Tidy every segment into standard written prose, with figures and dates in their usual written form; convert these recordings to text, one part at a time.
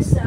guys.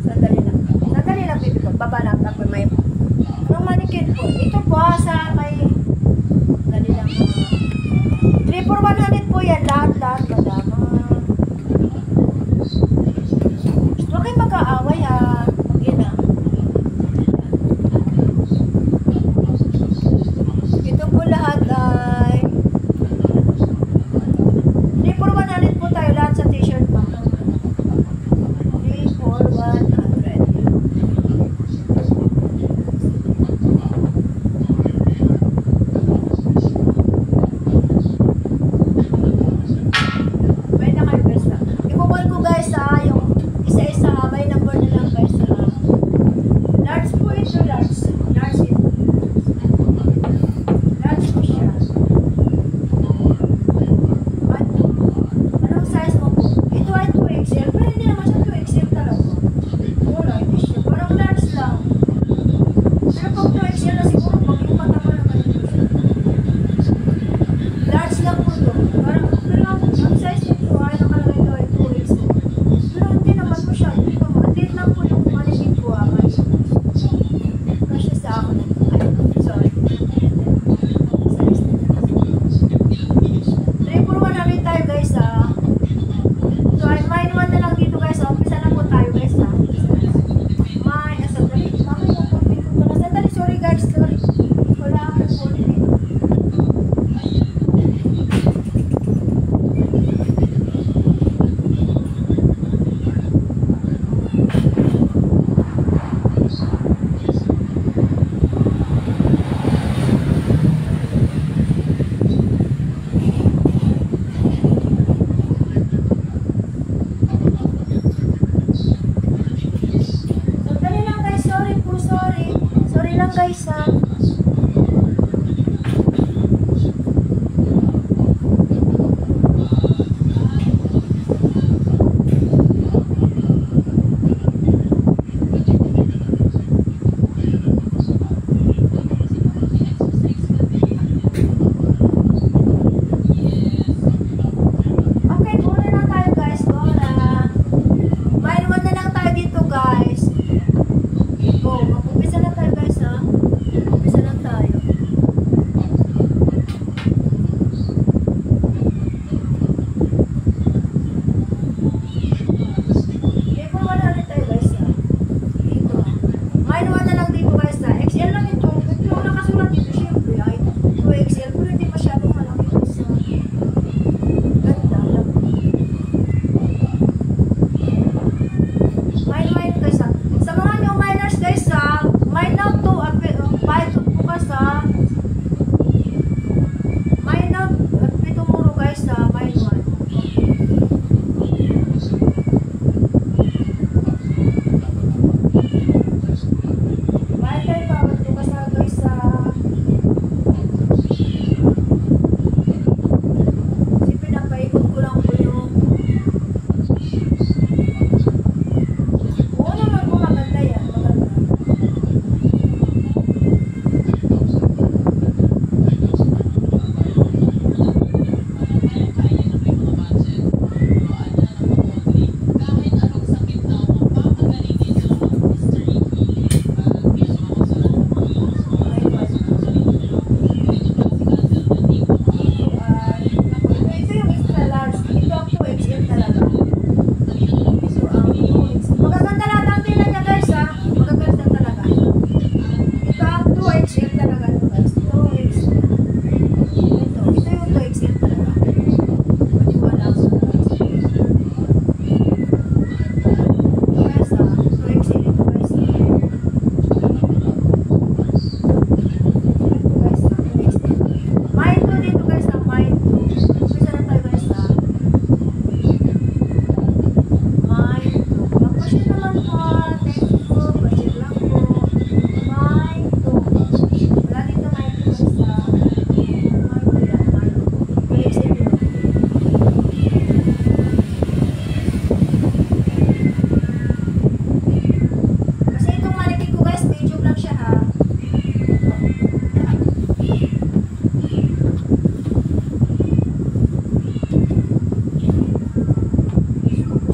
Sandali lang. Sandali lang, baby ko. Baba lang ako may... Anong manikid po? Ito po sa may... Sandali lang. 3 for 100 po yan. Lahat, madama. Huwag kayo mag-aaway ha. Mag-in ha. Ito po lahat ay... 3 for 100 po tayo lahat sa t-shirt mo. 3 for 100. May na kayo guys na. Ibubol ko guys ha, yung isa-isa ha, may number na lang guys ha. Large po ito, large. Large ito. Large po siya. Anong size mo po? Ito ay 2XL, pero hindi naman siya 2XL talaga. Wala, hindi siya. Parang large lang. Pero pag 2XL na siguro, maging matama naman ito siya. Large lang po ito. Parang, pero ang size nito ay nakalagay ito ay 2XL. Pero hindi naman po siya. Maliit lang po yung maligid ko ha. Kasi sa akin. Ay, sorry. 3 for 100 tayo guys ha. So ay mine 1 na lang dito guys. Umpisa na po tayo guys ha. Mine, sandali. Mami, sandali, sorry guys. Sorry. Wala akong phone dito. Sandali lang guys, sorry po, sorry. Sorry lang guys ha. Okay, muna lang tayo guys, muna. Mine 1 na lang tayo dito guys. Go, mag-umpisa na tayo guys ha. Umpisa lang tayo. Okay, kung wala rin tayo guys ha. Dito. Mine 1 na lang dito guys ha. XL lang ito. Ito yung nakasulat dito syempre ay 2XL. Pero hindi masyadong malaki guys ha. Ganda lang. Mine guys ha. Sa mga new miners guys ha, mine now 2 bukas ha. Mine now 7 muro guys ha, mine 1. Mine tayo bawat bukas ha guys ha. Kasi pinapaikot ko lang po yung oo naman po, maganda yan. Maganda. Ito yung extra large. Ito ang 2XL talaga. Ito ang 2XL. Magaganda lahat ang tingnan niya guys ha. Magaganda talaga. Ito ang 2XL talaga ito guys. 2XL. Ito yung 2XL talaga. Maniwala ko. Ito guys ha. 2XL ito guys ha. Ito guys ha. 2XL. Mine 2 dito guys ha. Mine 2. Umpisa na tayo guys ha. Mine 2. Mag-push naman po. Thank you po. Budget lang po. Mine 2. Wala dito mine 2 guys ha. Mine 2 yan. Mine 2. PXL yun. Kasi itong manikid ko guys, medium lang siya ha.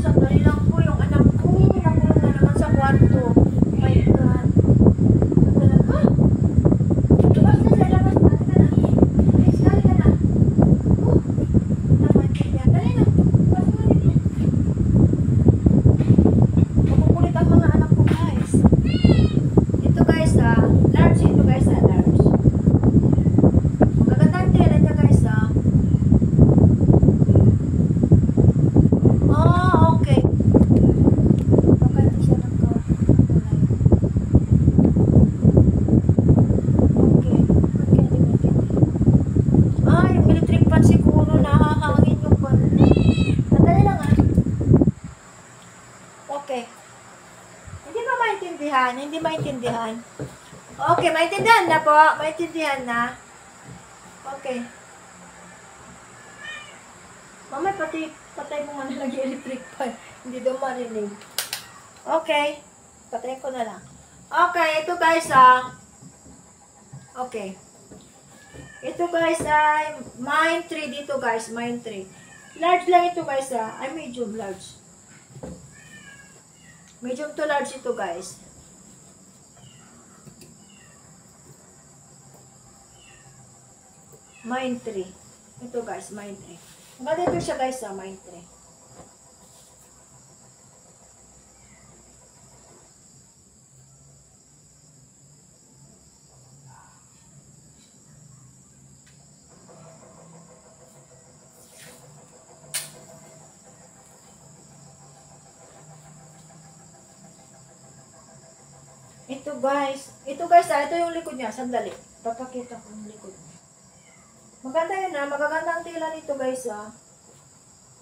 Sandali lang po yung anak ko. Nakulong na naman sa Okay. Hindi ba maintindihan? Hindi maintindihan. Okay, maintindihan na po. Maintindihan na. Okay. Mamay, patay mo nga na nag-electric pa. Hindi daw marinig. Okay. Patay ko na lang. Okay, ito guys okay. Ito guys ay mine 3 dito guys, mine 3. Large lang ito guys ay medium large. Medium to large ito guys. Mine 3. Ito guys, mine 3. Maganda ito siya guys mine 3. Ito guys, ito yung likod niya. Sandali. Papakita ko yung likod niya. Maganda yun magaganda ang tela nito guys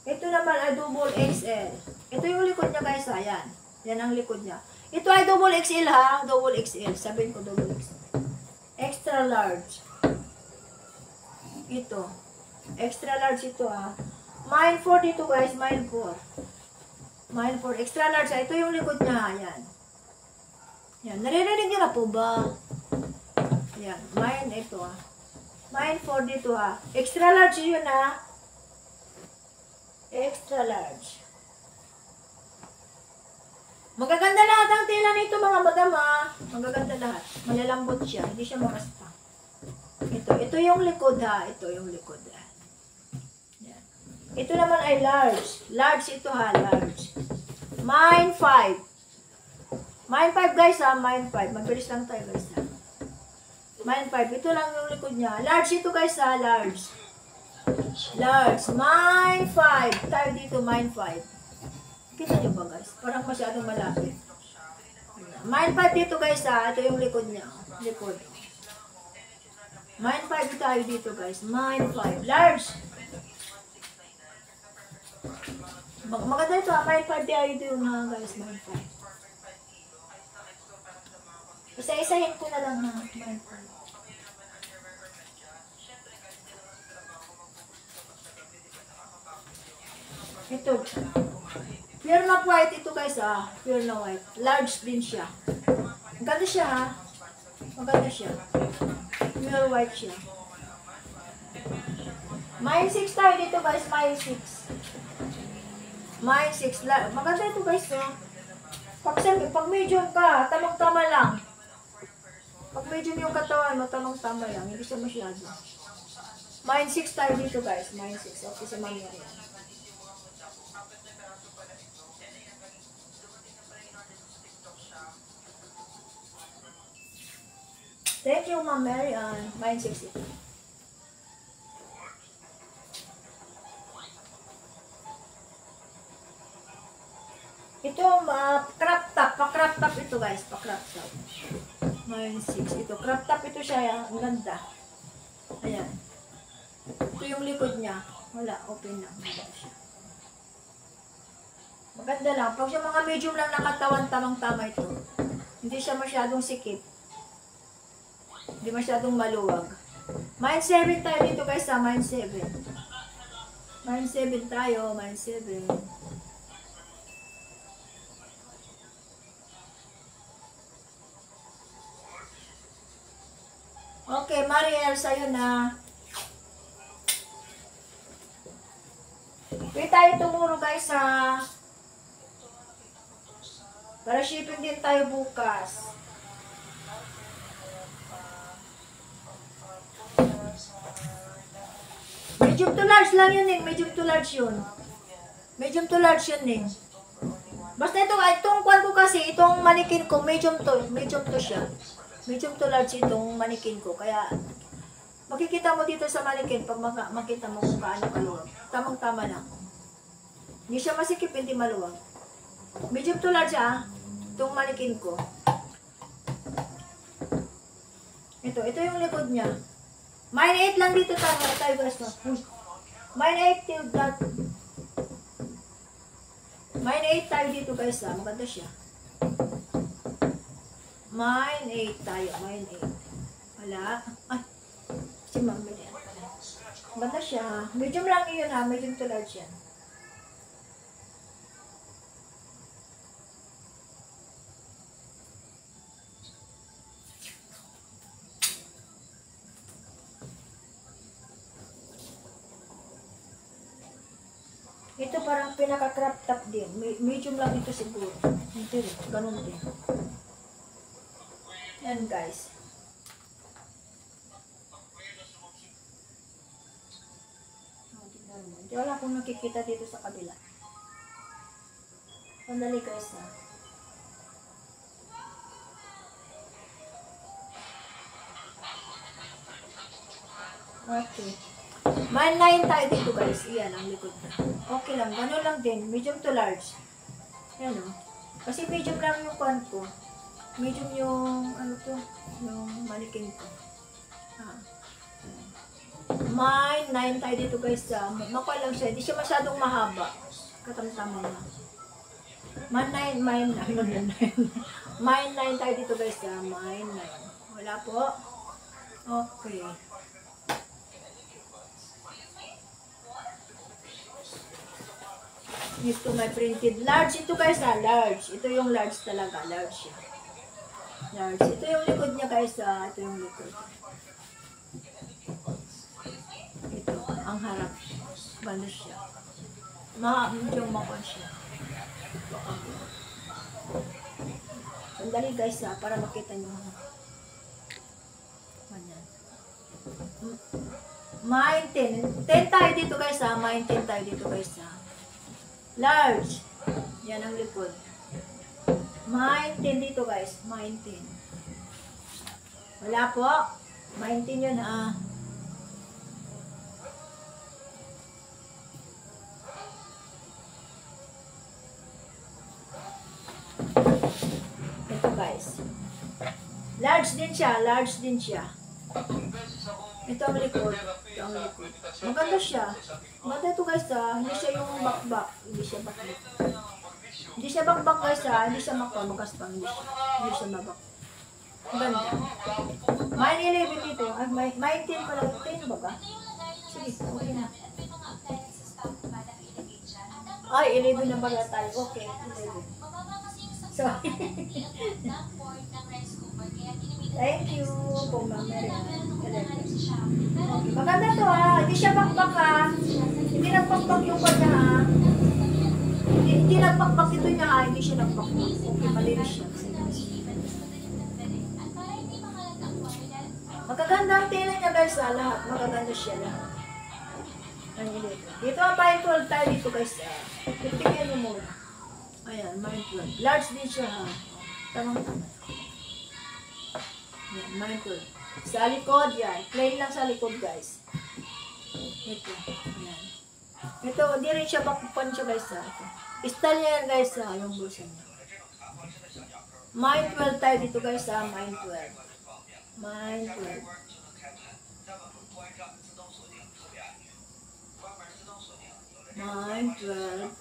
Ito naman ay double XL. Ito yung likod niya guys yan. Yan ang likod niya. Ito ay double XL double XL. Sabihin ko double XL. Extra large. Ito. Extra large ito Mine 4 dito guys, mine 4. Mine 4. Extra large ito yung likod niya. Yan. Yan, naririnig niyo na po ba? Yan, mine ito Mine 4 dito Extra large yun Extra large. Magaganda lahat ang tela nito mga madam Magaganda lahat. Malalambot siya, hindi siya makaspa. Ito yung likod ito yung likod Yan. Ito naman ay large. Large ito large. Mine 5. Mine 5 guys mine 5. Mabilis lang tayo guys Mine 5. Ito lang yung likod niya. Large ito guys large. Large. Mine 5. Tayo dito mine 5. Kita nyo ba guys? Parang masyadong malapit. Mine 5 dito guys Ito yung likod niya. Likod. Mine 5 tayo dito guys. Mine 5. Large. Maganda ito Mine 5 tayo dito guys. Mine 5. Isa-isahin ko na lang Mine 5. Ito. Pure na white ito guys Pure na white. Large din siya. Maganda siya Maganda siya. Pure white siya. Mine 6 tayo dito guys. Mine 6. Mine 6. Maganda ito guys Pag medium ka, tamang-tama lang. Pag medium yung katawan mo, tamang-tama lang. Hindi siya masyado. Mine 6 tayo dito guys. Mine 6. Okay sa mami yan. Thank you, Ma'am Mary Ann. Mine 6 ito. Ito, crop top. Pa-crop top ito guys. Pa-crop top. Mine 6. Ito, crop top ito siya. Ang ganda. Ayan. Ito yung likod niya. Wala, open lang. Maganda siya. Maganda lang. Pag siya mga medium lang nakatawan, tamang-tama ito. Hindi siya masyadong sikip. Hindi masyadong maluwag. Mine 7 tayo dito guys Mine 7. Mine 7 tayo. Mine 7. Okay, Mariel, sa'yo na. Pwede tayo tumuro guys para shipping din tayo bukas. Medium to large lang yun Medium to large yun. Medium to large yun Basta itong kwan ko kasi, itong manikin ko, medium to siya. Medium to large itong manikin ko. Kaya, makikita mo dito sa manikin pag makita mo kung kaano kaluwag. Tamang-tama lang. Hindi siya masikip, hindi maluwag. Medium to large itong manikin ko. Ito yung likod niya. Mine 8 lang dito tayo guys. Mine 8 till that. Mine 8 tayo dito guys ha. Maganda siya. Mine 8 tayo. Mine 8. Wala. Ay. Si mami yan. Maganda siya ha. Medium lang yun ha. Medium to large yan. Ito parang pinaka-crop top din. Medium lang ito siguro. Hindi rin. Ganun din. Yan guys. Hindi wala akong nakikita dito sa kabila. Sandali guys ha. Okay. Mine 9 tayo dito guys. Iyan ang likod na. Okay lang. Ganun lang din. Medium to large. Yan o. Kasi medium lang yung pan ko. Medium yung ano to. Yung manikin ko. Mine 9 tayo dito guys. Makuha lang siya. Hindi siya masyadong mahaba. Katamtaman na. Mine 9. Mine 9 tayo dito guys. Mine 9. Wala po. Okay. Ito may printed. Large ito guys ha. Large. Ito yung large talaga. Large siya. Large. Ito yung likod niya guys ha. Ito yung likod. Ito. Ang harap. Banda siya. Medyo makon siya. Sandali guys ha. Para makita nyo. Ganyan. Mine 10. 10 tayo dito guys ha. Mine 10 tayo dito guys ha. Large. Yan ang likod. Mine 10 dito guys. Mine 10. Wala po. Mine 10 yun ha. Ito guys. Large din siya. Large din siya. Ito ang likod. Ito ang likod. Maganda siya. Maganda ito guys ha. Hindi siya yung bakbak. Hindi siya bakbak. Hindi siya bakbak guys ha. Hindi siya magaspang. Hindi siya mabak. Maganda. Mine 11 dito. Mine 10 pala. 10 ba ba? Sige. Okay na. Ay, 11 na pala tayo. Okay. 11. Sorry. Thank you po, Ma'am Mary. Okay, maganda to ha. Hindi siya bakbak ha. Hindi nagbakbak yung kanya ha. Hindi nagbakbak ito niya ha. Hindi siya nagbakbak. Okay, malinis siya. Magaganda ang tela niya guys ha. Lahat. Magaganda siya lahat. Dito ang mine 12 tayo dito guys ha. Tingnan niyo muna. Ayan, mine 12. Large din siya ha. Tamang-tama. Yan, mine 12. Sa likod yan. Plain lang sa likod guys. Ito. Ayan. Ito, hindi rin siya bakpan siya guys ha. Style niya yan guys ha. Yung bulsa niya. Mine 12 tayo dito guys ha. Mine 12. Mine 12. Mine 12.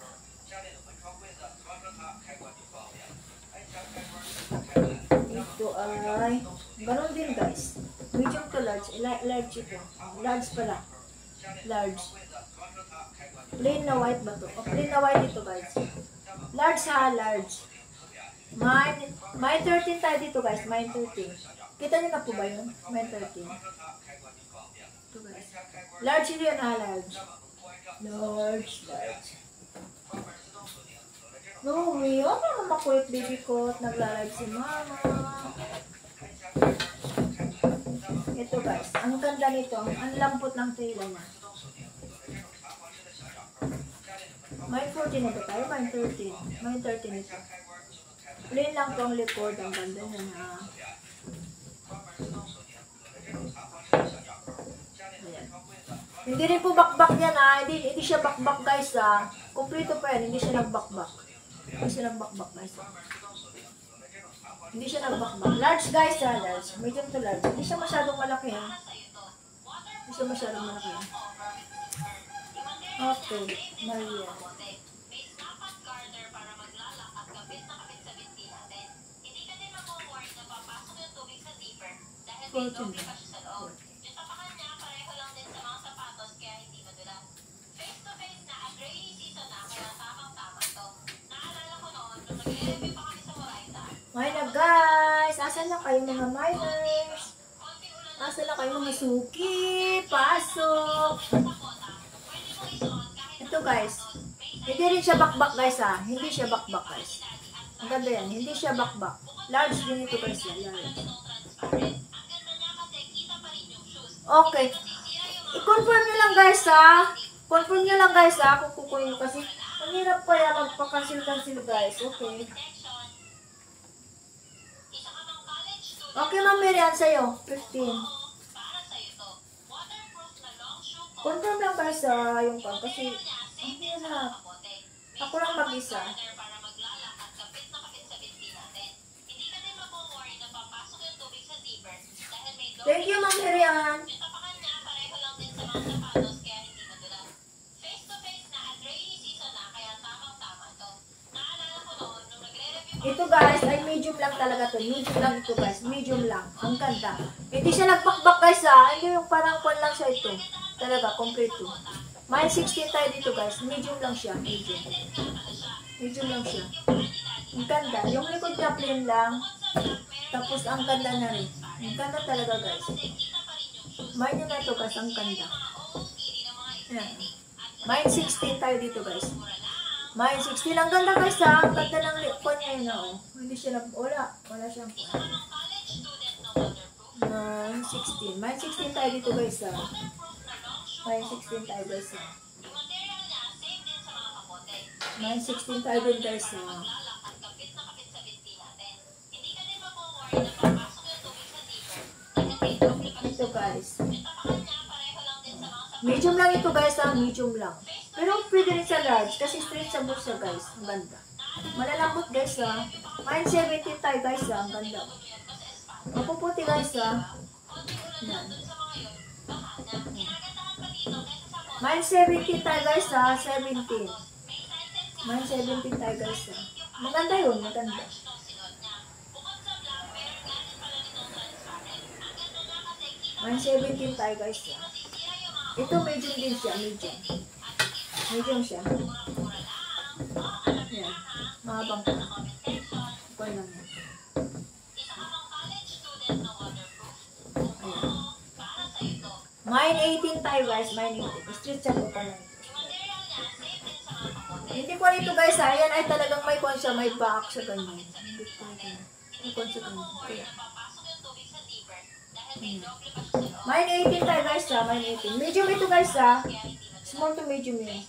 Ito ay ganon din guys. Medium to large. Large ito. Large pala. Large. Plain na white ba ito? O plain na white ito guys. Large ha. Large. Mine 13 tayo dito guys. Mine 13. Kita nyo na po ba yun? Mine 13. Ito guys. Large ito yun ha. Large. Large. Large. No way. Huwag naman makulit baby ko at nagla-live si mama. Ito guys. Ang ganda nito. Ang lampot ng tela niya. Mine 14 na ba tayo? Mine 13. Mine 13 ito. Plain lang po ang likod. Ang ganda niya na. Ayan. Hindi rin po bakbak yan ha. Hindi siya bakbak guys ha. Kompleto pa yan. Hindi siya nagbakbak. Hindi siya nagbakbak guys. Hindi siya nagbakbak. Large guys ha. Large. Medium to large. Hindi siya masyadong malaki ha. Hindi siya masyadong malaki ha. Okay. Maria. 14. Minor guys, asan na kayo mga minors? Asan na kayo mga suki? Pasok! Ito guys, hindi rin siya bakbak guys ha. Hindi siya bakbak guys. Ang ganda yan, hindi siya bakbak. Large din ito guys yan, large. Okay. I-confirm nyo lang guys ha. Confirm nyo lang guys ha kung kukunin kasi ang hirap kaya magpa-cancel guys. Okay. Okay Ma'am Miriam sa'yo. 15. Confirm lang guys ha yung pang kasi ang hirap. Ako lang mag-isa. Thank you Ma'am Miriam. Ito guys, ay medium lang talaga to. Medium lang ito guys. Medium lang. Ang ganda. Hindi siya nagpakbak guys ha. Hindi yung parang kwan lang siya ito. Talaga, complete to. May 16 tayo dito guys. Medium lang siya. Medium. Medium lang siya. Ang ganda. Yung likod niya plain lang. Tapos ang ganda na rin. Ang ganda talaga guys. May nyo na ito guys. Ang ganda. Yan. May 16 tayo dito guys. May 16. Ang ganda guys ha. Ang ganda ng likod niya yun oh. Hindi siya wala. Wala siyang may 16. May 16 tayo dito guys ha. May 16 tayo guys ha. May 16 tayo din guys ha. Ito guys. Medium lang ito guys ha. Medium lang. Pero pwede rin sa large kasi straight sa bulsa guys. Ang ganda. Malalambot guys ha. May 17 tayo guys ha. Ang ganda. Mapuputi guys ha. Yan. May 17 tayo guys ha. 17. May 17 tayo guys ha. Maganda yun. Maganda. May 17 tayo guys ha. Ito medium din siya. Medium. Medium siya. Yan. Mahabang ko. Okay lang yan. Ayan. Mine 18 tayo guys. Mine 18. Street siya po pa lang. Hindi ko rin ito guys ha. Yan ay talagang may kwan siya. May back siya ganyan. May kwan siya ganyan. Kaya. Mine 18 tayo guys ha. Mine 18. Medium ito guys ha. Small to medium yun.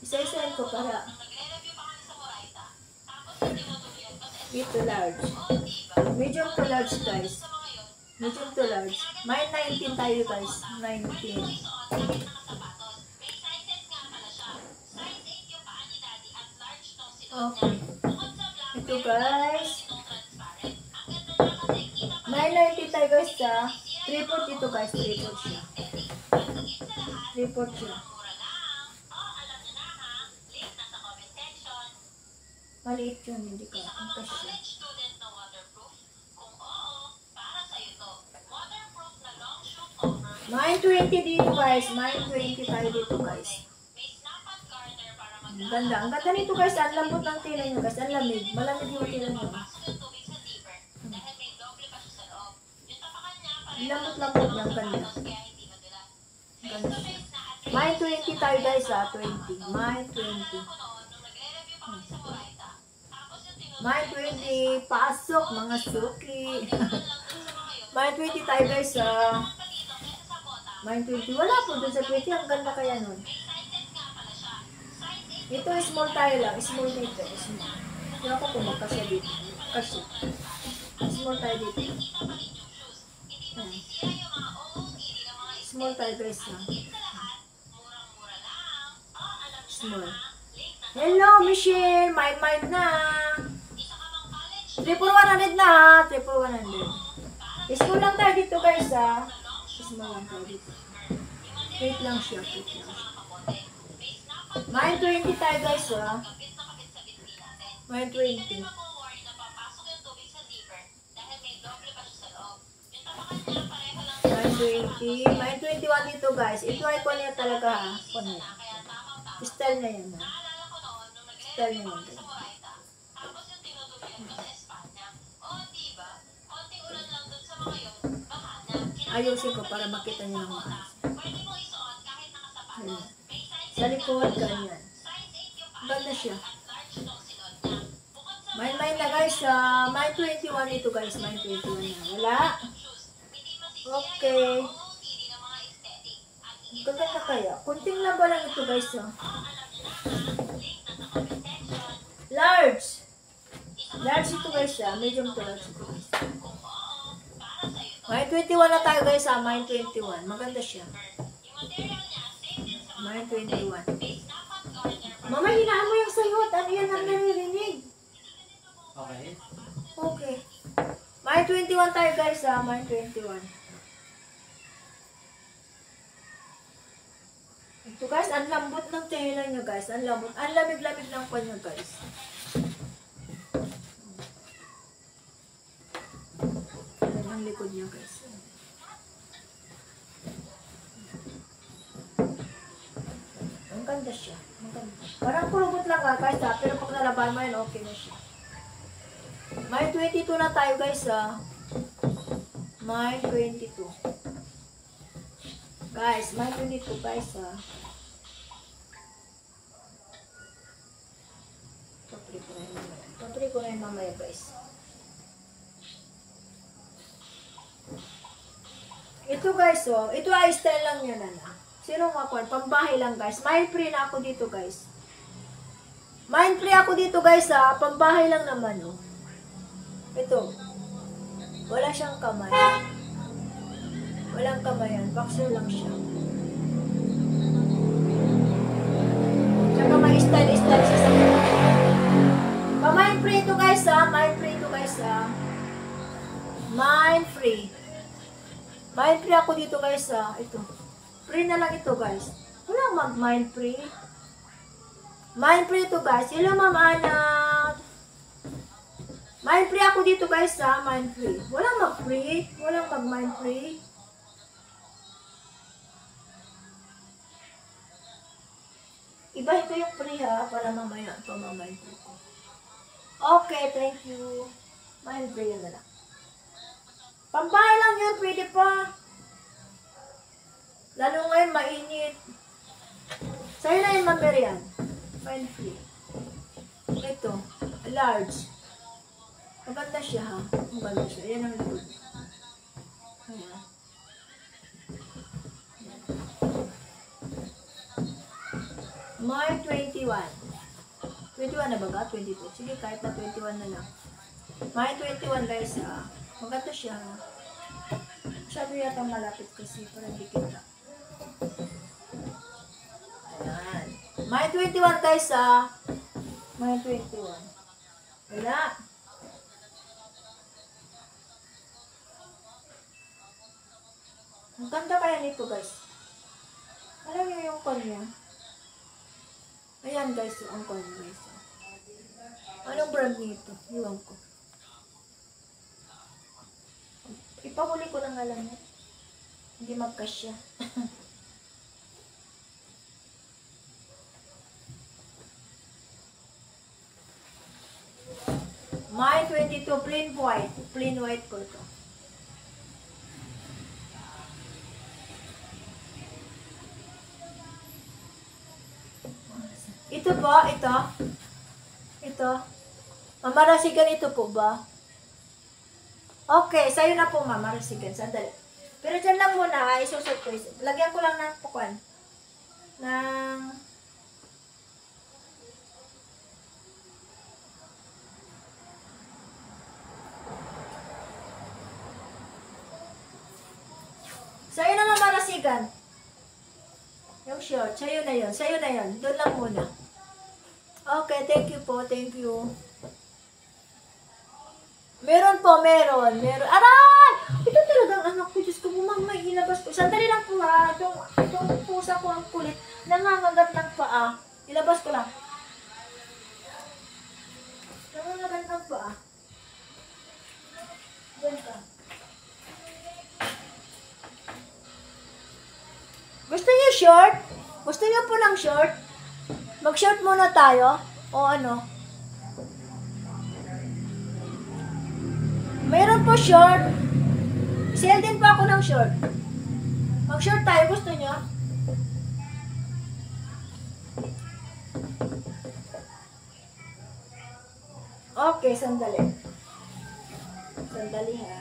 Isa-isahin ko para ito large. Medium to large guys. Medium to large. May 19 tayo guys. 19. Okay. Ito guys. May 19 tayo guys ha. 3/4 ito guys. 3/4 siya. 3/4 siya. Maliit yun, hindi ka. Ang kasya. May 20 dito guys. May 20 tayo dito guys. Ang ganda. Ang ganda nito guys. Ang lambot ng tila nyo guys. Ang lamig. Malamig yung tila nyo. Ang lambot-lambot niya. Ang ganda. Ang ganda. May 20 tayo guys ha. 20. May 20. May 20, pasok mga suki. May 20 tayo guys ha. May 20, wala po dun sa 20, ang ganda kaya nun. Ito small tayo lang, small dito. Small. Hindi ako kung magkasya dito. Kasya. Small tayo dito. Ayan. Small tayo guys ha. Small. Hello Michelle, my na. 3,100 na ha. 3,100. Small lang tayo dito guys ha. Small lang tayo dito. Wait lang siya. Wait lang siya. May 20 tayo guys ha. May 20. May 20. May 21 dito guys. I-try ko niya talaga ha. Kung niya. Style na yan ha. Style na yan. Ayusin ko para makita niyo ng maayos. Sa likod, ganyan. Ganda siya. May na guys. May 21 ito guys. May 21 na. Wala. Okay. Gaganda kaya. Kunting lamba lang ito guys. Large. Large ito guys. Medium to large ito guys. May 21 na tayo guys ha. May 21. Maganda siya. May 21. Mama, hinaan mo yung sayot. Ano yan ang naririnig? Okay. Okay. May 21 tayo guys ha. May 21. Ito guys, ang lambot ng tela niya guys. Ang lambot. Ang lamig-lamig lang pa niya guys. Ang likod niya guys. Ang ganda siya. Ang ganda. Parang kulubot lang guys ha. Pero pag nalaban mo yun, okay na siya. May 22 na tayo guys ha. May 22. Guys, may 22 guys ha. Pantry ko na yun mamaya guys. Ito guys ito ay style lang yun na. Sino nga po? Pambahay lang guys. Mind free na ako dito guys. Mind free ako dito guys ha. Pambahay lang naman Ito. Wala siyang kamay. Walang kamayan. Boxer lang siya. Tsaka may style siya sa mga. Pa-mind free ito guys ha. Mind free ito guys ha. Mind free. Mind free ako dito guys ha. Ito. Free na lang ito guys. Wala mag-mind free. Mind free ito guys. Hello ma'am anak. Mind free ako dito guys ha. Mind free. Walang mag-free. Walang mag-mind free. Ibahin ko yung free ha. Para mamaya ito mind free ko. Okay, thank you. Mind free yun na lang. Pambahay lang yun. Pwede pa. Lalo ngayon, mainit. Sa'yo na yung mamerian. Mind free. Ito. Large. Maganda siya ha. Maganda siya. Yan ang likod. Ayan. May 21. 21 na ba ka? 22. Sige, kahit na 21 na lang. May 21 guys ha. Maganda siya ha. Masyado yata malapit kasi para hindi kita. Ayan. May 21 guys ha. May 21. Wala. Ang ganda kaya nito guys. Alam niyo yung kanya. Ayan guys, ang kanya guys. Anong brand nito? Iwan ko. Ipahuli ko lang alam mo. Hindi magkasya. May 22 plain white. Plain white ko ito. Ito po, ito. Ito. Mamarasigan ito po ba? Okay, sa'yo na po mamarasigan. Sandali. Pero dyan lang muna, isusot ko. Lagyan ko lang ng pukuan. Sa'yo na mamarasigan. Yung short, sa'yo na yun. Sa'yo na yun. Doon lang muna. Okay, thank you po. Thank you. Meron po, meron. Aray! Ito talagang anak ko. Diyos ko, may ilabas ko. Sandali lang po ha. Itong pusa ko ang kulit. Nangangagat ng paa. Ilabas ko lang. Namamagan ka ba? Diyan ka. Gusto niyo short? Gusto niyo po ng short? Mag-short muna tayo? O ano? Mayroon po short. Sale din po ako ng short. Mag-short tayo. Gusto niyo? Okay, sandali. Sandali ha.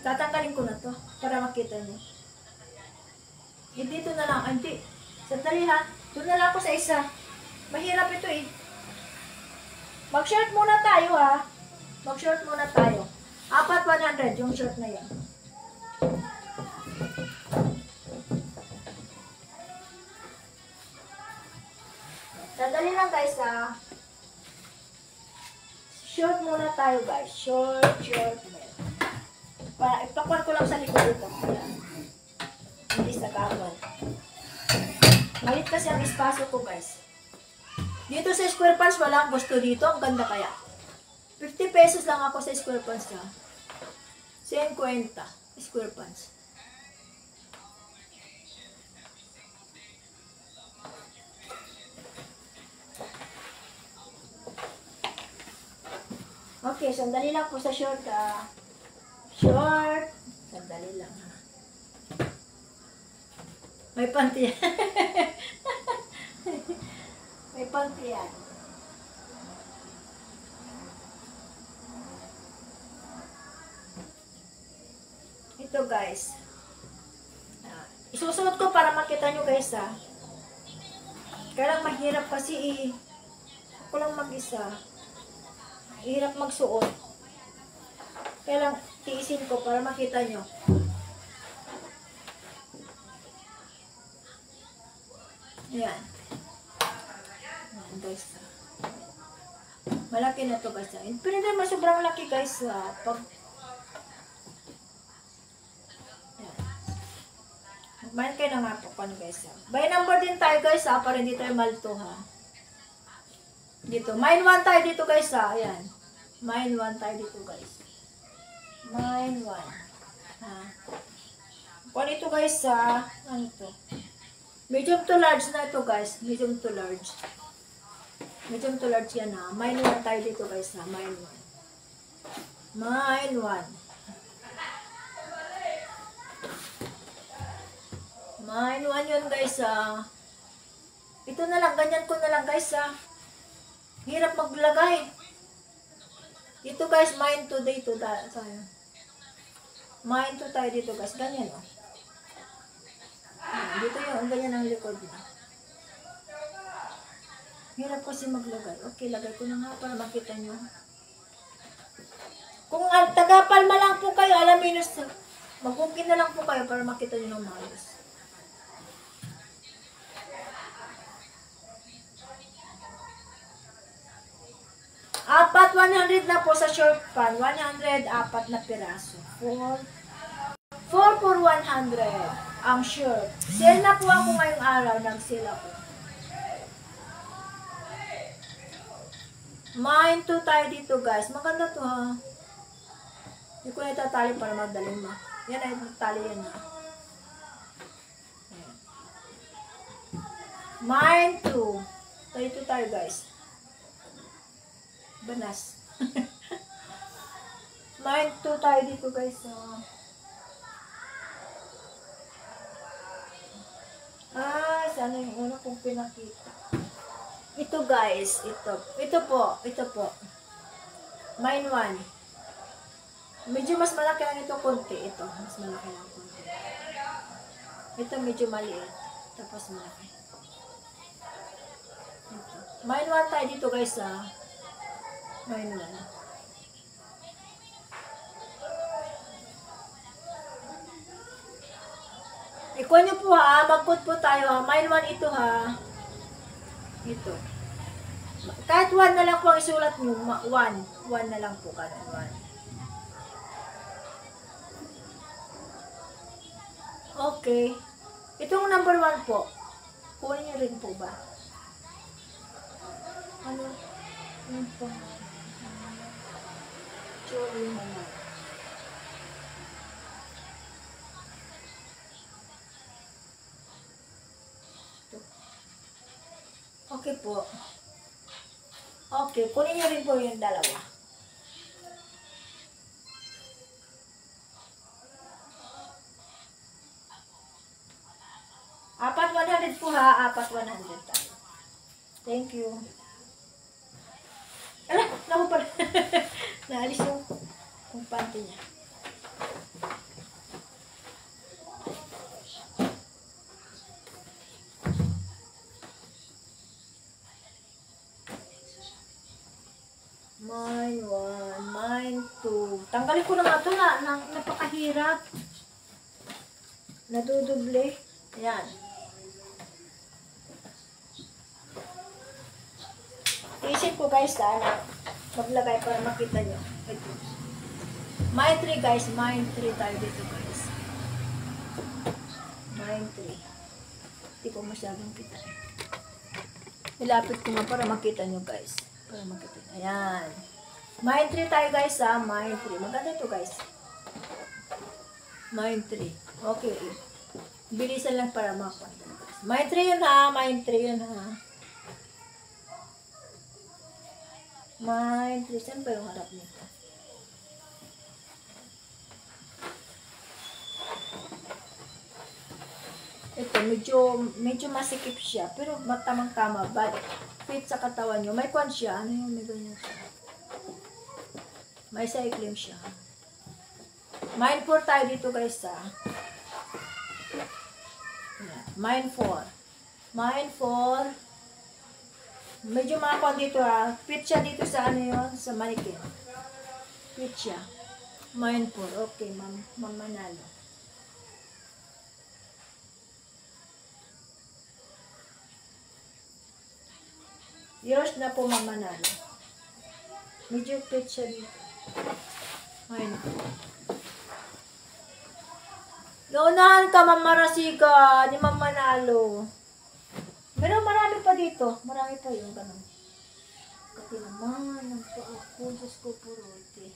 Tatanggalin ko na to para makita niyo. Dito na lang. Hindi. Sandali ha. Doon na lang ako sa isa. Mahirap ito eh. Mag-short muna tayo ha. Mag-short muna tayo. 4,100 yung short na yan. Sandali lang guys ha. Short muna tayo guys. Short. Para ipakuan ko lang sa likod ito. Hindi sa kawan. Malit kasi ang espasyo ko guys. Dito sa square pants wala akong gusto dito. Ang ganda kaya. 50 pesos lang ako sa square pants ha. 50 square pants. Okay, sandali lang po sa short ha. Short. Sandali lang ha. May panty yan. May panty yan. Ito guys. Isusuot ko para makita nyo guys ha. Kaya lang mahirap kasi ako lang mag-isa. Hirap magsuot. Kaya lang tiisin ko para makita nyo. Ayan. Ayan guys. Malaki na to guys. Pero hindi naman sobrang laki guys. Pag Main kayo na nga po kung guys. By number din tayo guys para hindi tayo malto ha. Dito. Mine 1 tayo dito guys ha. Ayan. Mine 1 tayo dito guys. Mine 1. Ha. Kung ito guys ha. Ano ito? Medium to large na ito guys. Medium to large. Medium to large yan ha. Mine 1 tayo dito guys ha. Mine 1. Mine 1. Mine 1 yun guys Ito na lang, ganyan ko na lang guys Hirap maglagay. Ito guys, mine 2 dito tayo. Mine 2 tayo dito guys, ganyan dito yun, ganyan ang likod niya. Hirap kasi maglagay. Okay, lagay ko na nga para makita nyo. Kung taga-Palma lang po kayo, Alaminos, mag-booking na lang po kayo para makita nyo ng maayos. Apat, 100 na po sa short pan. 100, apat na piraso. 4 for 100. Ang short. Sale na po ako ngayong araw. Nag-sale ako. Mine 2 tayo dito guys. Maganda to ha. Hindi ko na itatali para magdaling ma. Yan ay tali yan ha. Mine 2. Dito tayo guys. Banas. Mine 2 tayo dito guys. Sana yung una kong pinakita. Ito guys. Ito po. Mine 1. Medyo mas malaki lang ito konti. Ito. Mas malaki lang konti. Ito medyo maliit. Tapos malaki. Ito. Mine 1 tayo dito guys Mine 1. Ikuha nyo po ha. Mag-put po tayo ha. Mine 1 ito ha. Ito. Kahit 1 na lang po ang isulat nyo. 1 na lang po ka. 1. Okay. Itong number 1 po. Kunin nyo rin po ba? Ano? Ano pa? Sorry naman. Okay po. Okay, kunin niyo rin po yung dalawa. Apat 100 po ha, apat 100 tayo. Thank you. Ala, naku pala. Naalis yung panty niya. Mine 1, mine 2. Tanggalin ko na nga ito na napakahirap. Naduduble. Ayan. Isip ko guys na maglagay para makita nyo. Ito. Mine 3 guys. Mine 3 tayo dito guys. Mine 3. Hindi ko masyadong kita. Nilapit ko nga para makita nyo guys. Para makita nyo. Ayan. Mine 3 tayo guys ha. Mine 3. Maganda ito guys. Mine 3. Okay. Bilisan lang para makakuha. Mine 3 yun ha. Mine 3 yun ha. Mine 3. Saan ba yung harap nito? Ito, medyo masikip siya. Pero tamang-tama. But, fit sa katawan nyo. May kwan siya. Ano yung may ganyan siya? May cycling siya. Mine 4 tayo dito guys ha. Mine 4. Mine 4. Medyo makakuha dito ha. Fit siya dito sa ano yun? Sa manikin. Fit siya. Mine 4. Okay, manalo. Yours na po manalo. Medyo fit siya dito. Mine 4. Naunahan ka, mamarasika. Di manalo. Pero marami pa dito. Marami pa yung ganun. Kasi naman, ang paako. Diyos ko po, Rote.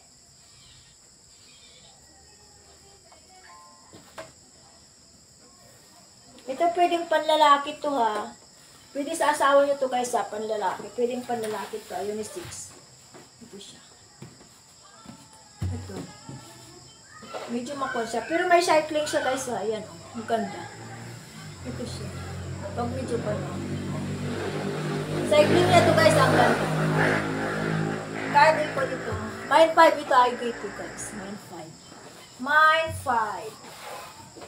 Ito pwedeng panlalaki to ha. Pwede sa asawa nyo to guys ha, panlalaki. Pwedeng panlalaki to. Unisex. Ito siya. Ito. Medyo makon siya. Pero may cycling siya guys ha. Ayan o. Ang ganda. Ito siya. Pag medyo pa no. Cycling niya to guys, ang ganda. Kahit din po dito. Mine 5 ito ay gate guys. Mine 5. Mine 5.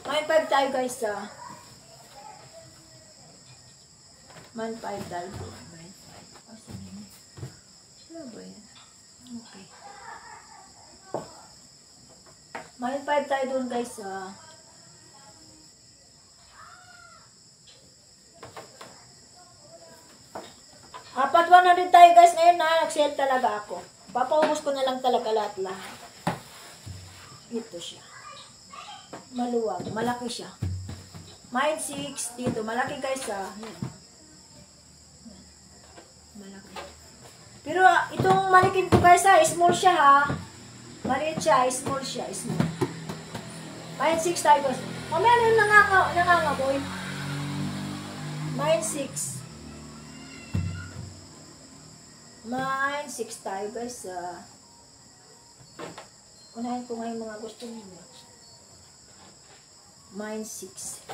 Mine 5 tayo guys ha. Mine 5 tayo po. Mine 5. Ano ba yan? Okay. Mine 5 tayo doon guys ha. Apat 100 tayo guys ngayon na nag-sale talaga ako. Papaubos ko na lang talaga lahat-lahat. Ito siya. Maluwag. Malaki siya. Mine 6 dito. Malaki guys ha. Malaki. Pero itong manikin ko guys ha, small siya ha. Maliit siya, small siya, small. Mine 6 tayo guys. Mamaya ano yung nangangaboy? Mine 6. Mine 6 tayo guys. Unahin ko nga yung mga gusto niyo. Mine 6.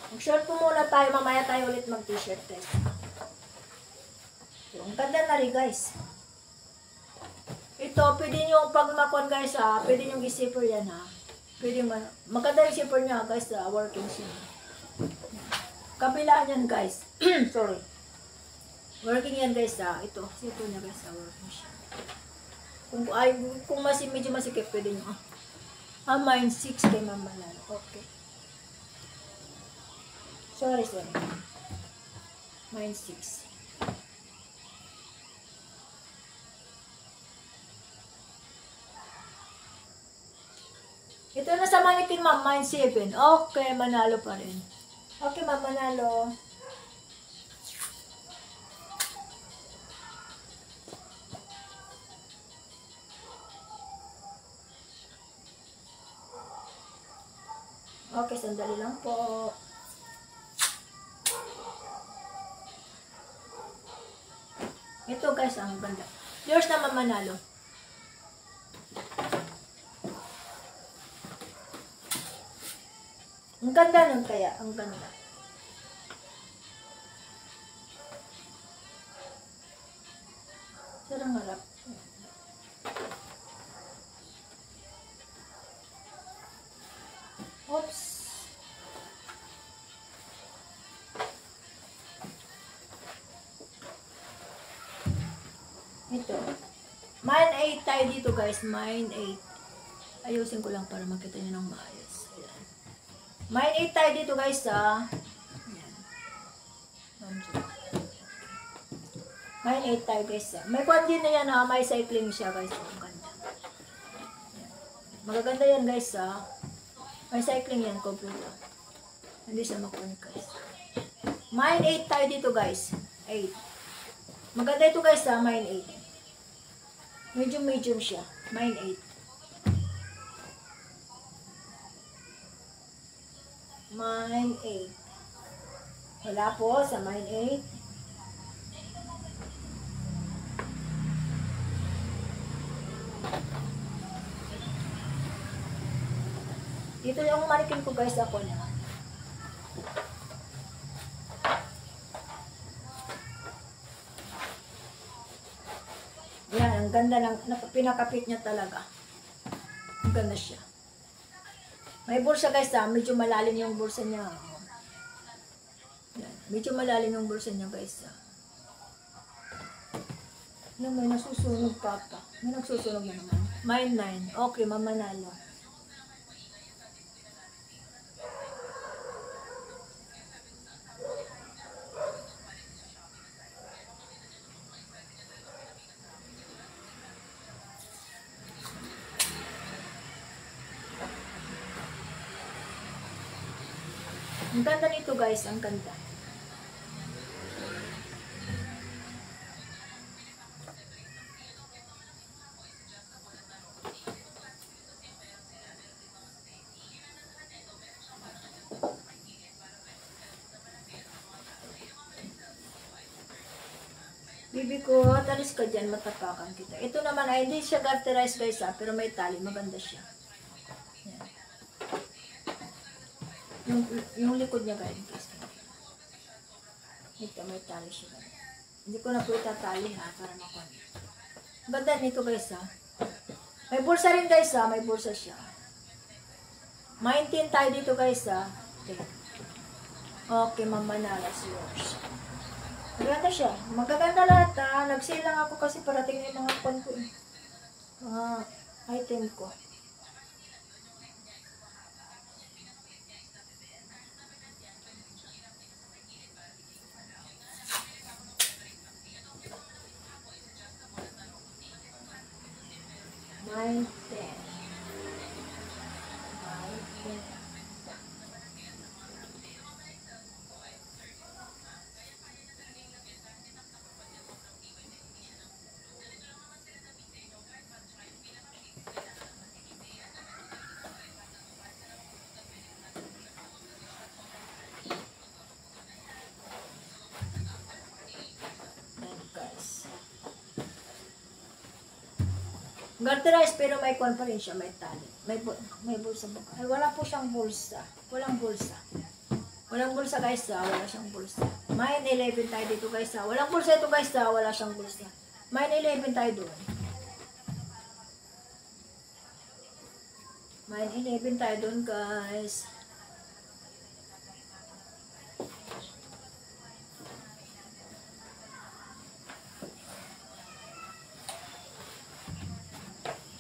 Mag-short po muna tayo. Mamaya tayo ulit mag-t-shirt guys. So, ang ganda na rin guys. Ito, pwede nyo pag makon guys ha. Pwede nyo i-zipper yan ha. Pwede maganda yung zipper niya guys ha. Working siya. Kabilaan yan guys. Sorry. Working yan guys ha. Ito, zipper niya guys ha. Working siya. Kung medyo masikip, pwede nyo. Mine 6 kay Mama Lalo. Okay. Sorry. Mine 6. Ito na sa manikin, ma'am. Mine 7. Okay, manalo pa rin. Okay, ma'am, manalo. Okay, sandali lang po. Ito guys, ang ganda. Yours naman manalo. Ang ganda nun kaya, ang ganda. Sarang harap. Oops. Ito. Mine 8 tayo dito guys. Mine 8. Ayusin ko lang para makita nyo ng maayos. Ayan. Mine 8 tayo dito guys ha. Ayan. Mine 8 tayo guys ha. May kwan din na yan ha. May cycling siya guys. Ang ganda. Ayan. Magaganda yan guys ha. May cycling yan. Kompleto. Hindi siya makuha guys. Mine 8 tayo dito guys. 8. Maganda ito guys ha. Mine 8. Medium siya. Mine 8. Mine 8. Wala po sa mine 8. Dito yung manikin ko guys ako na. Yan, ang ganda ng pinakapit niya talaga. Ang ganda siya. May bulsa guys ha, medyo malalim yung bulsa niya. Yan, medyo malalim yung bulsa niya guys ha. Yan, may nasusunog pa. May nagsusunog na naman. Mine 9. Okay, mamanalo. Ang ganda nito guys, ang ganda. Bibi ko, talis ka dyan, matapakan kita. Ito naman ay hindi siya garterized guys ha, pero may tali, maganda siya. Yung likod niya guys. Ito, may tali siya guys. Hindi ko na po itatali ha, para makuha. Ganda nito guys ha. May bulsa rin guys ha, may bulsa siya. Mine 10 tayo dito guys ha. Okay, mamanalas yours. Maganda siya. Magaganda lahat ha. Nag-sale lang ako kasi parating na yung mga pan ko eh. Mga item ko. Mine 10. Mine 10. Garterized pero may kwan pa rin siya, may tali. May bulsa ba? Ay, wala po siyang bulsa. Walang bulsa. Walang bulsa guys ha, wala siyang bulsa. Mine 11 tayo dito guys ha. Walang bulsa ito guys ha, wala siyang bulsa. Mine 11 tayo doon. Mine 11 tayo doon guys.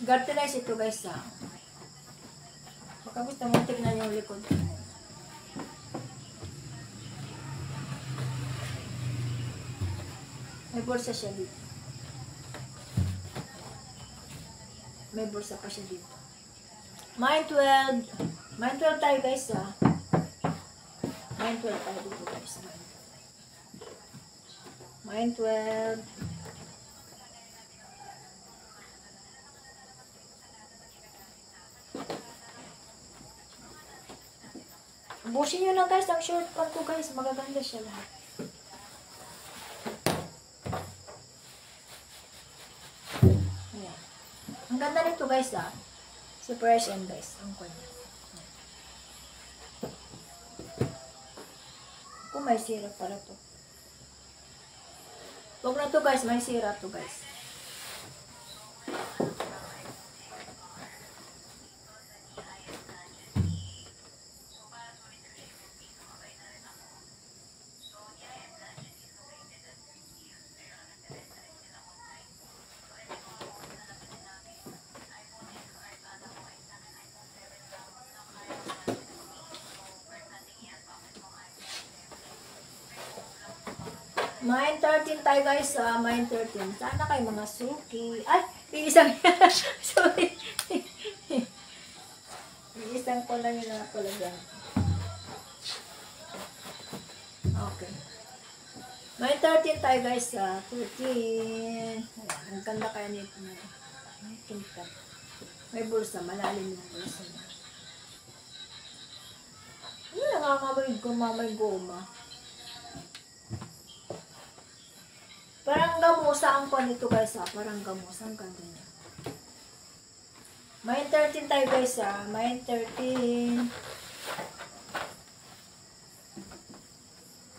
Garterize ito guys ha. Baka gusto mo tignan yung likod. May bulsa siya dito. May bulsa pa siya dito. Mine 12. Mine 12 tayo guys ah. Mine 12 tayo dito guys. Mine 12. Busin nyo lang guys ang short pant ko guys. Magaganda siya lahat. Ayan. Ang ganda nito guys ah. Si Fresh and guys. Ang kanya. Kung may sira pala to. Huwag na to guys. May sira to guys. Mine 13 tayo guys sa mine 13. Sana kayo mga suki. Ay, iisang. Sorry. Iisang ko lang yun na pala dyan. Okay. Mine 13 tayo guys sa 13. Ayan, ang ganda kaya nito na. May bulsa, malalim yung bulsa niya. Ano nakakabayad ko mamay goma? Parang gamusa ang kwan nito guys ah. Parang gamusa ang ganda niya. Mine 13 tayo guys ah. Mine 13.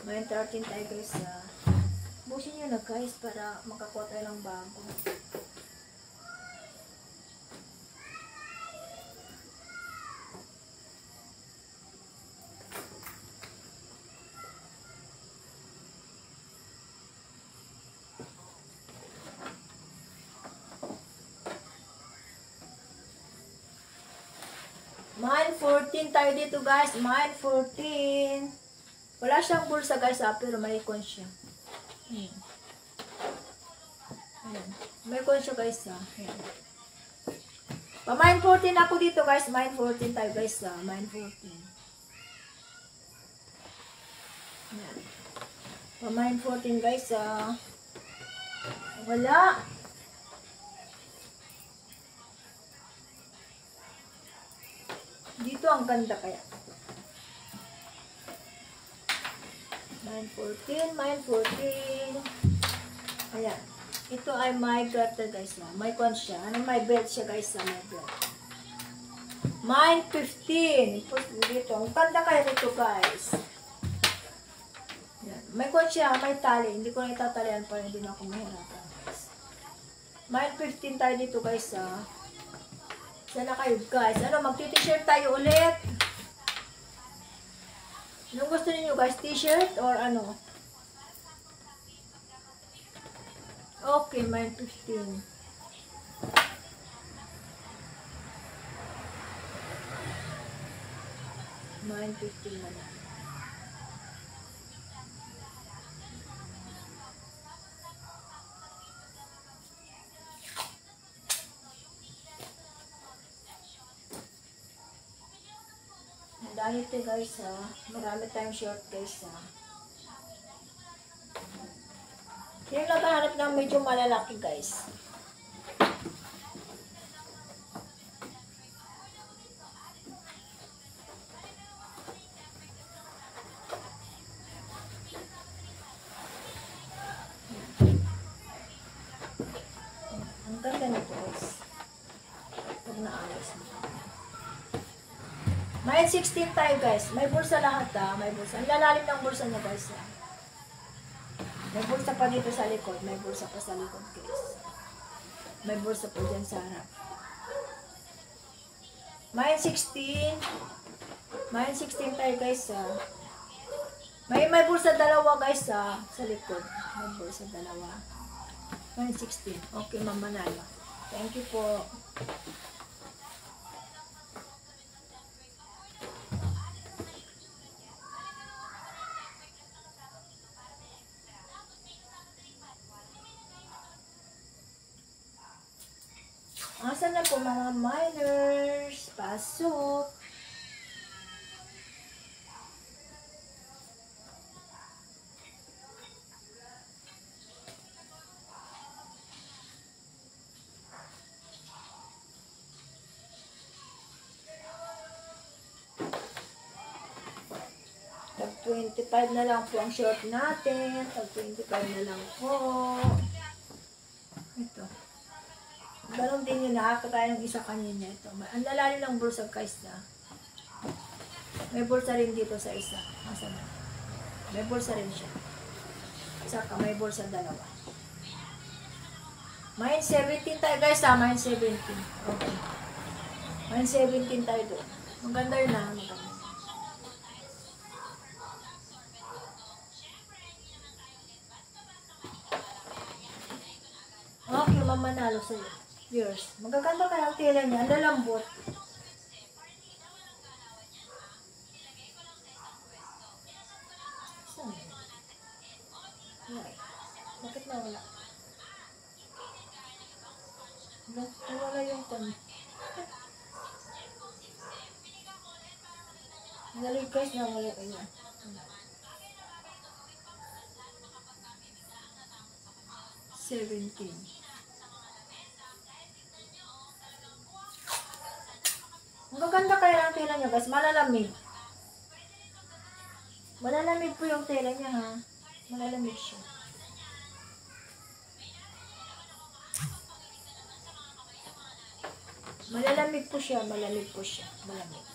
Mine 13 tayo guys ah. Busin nyo na guys para makakuha tayo ng bago. Mine 14 tayo dito guys. Mine 14. Wala siyang bulsa guys ah, pero may con siya. Ayan. Ayan. May con siya guys ah. Ayan. Pa mine 14 ako dito guys. Mine 14 tayo guys ah. Mine 14. Ayan. Pa mine 14 guys ah. Wala. Dito ang ganda kaya. Mine 14, mine 14. Ayan. Ito ay my garter guys na. May con siya. Ano may belt siya guys sa my belt. Mine 15. Dito. Ang ganda kaya nito guys. Ayan. May con siya. May tali. Hindi ko na itatalian para hindi na ako mahirapan guys. Mine 15 tayo dito guys ah. Sana kayo guys. Ano, magti-t-shirt tayo ulit. Anong gusto niyo guys? T-shirt or ano? Okay, mine 15. Mine 15 na lang. Dahil ito guys ha, marami tayong short guys ha. Sino naghahanap ng medyo malalaki guys? Ang ganda nito guys. Pag naayos mo. May 16 tayo guys. May bulsa lahat ha. May bulsa. Ang lalalim ng bulsa niya guys ha. May bulsa pa dito sa likod. May bulsa pa sa likod guys. May bulsa pa dyan sa harap. May 16. May 16 tayo guys ha. May bulsa dalawa guys ha. Sa likod. May bulsa dalawa. May 16. Okay, Ma'am Manalo. Thank you po. Asan na po mga miners? Pasok. Tag 25 na lang po ang short natin. Tag 25 na lang po. Ito. Ganon din yung nakakataya ng isa kanina ito. Ang lalalim ng bulsa guys na. May bulsa rin dito sa isa. Asan na? May bulsa rin siya. Saka may bulsa dalawa. Mine 17 tayo guys ha. Mine 17. Okay. Mine 17 tayo doon. Maganda yun ha. Maganda. Okay, mamanalo sa'yo. Yours. Magaganda kaya ang tela niya. Ang lalambot. Saan? Why? Bakit nawala? Nawala yung kon. Dali guys, nawala kayo. 17. Ang gaganda kaya ang tela niya guys, malalamig. Malalamig po yung tela niya ha. Malalamig siya. Malalamig po siya, malamig po siya. Malamig.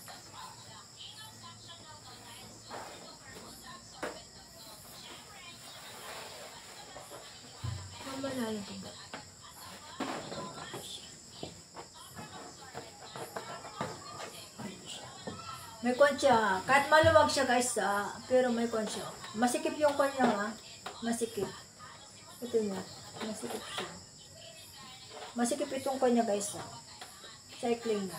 Mamanalo po ba? May kon siya. Kahit maluwag siya guys pero may kon siya. Masikip yung kon niya ha. Masikip. Ito niya. Masikip siya. Masikip itong kon niya guys Cycling na.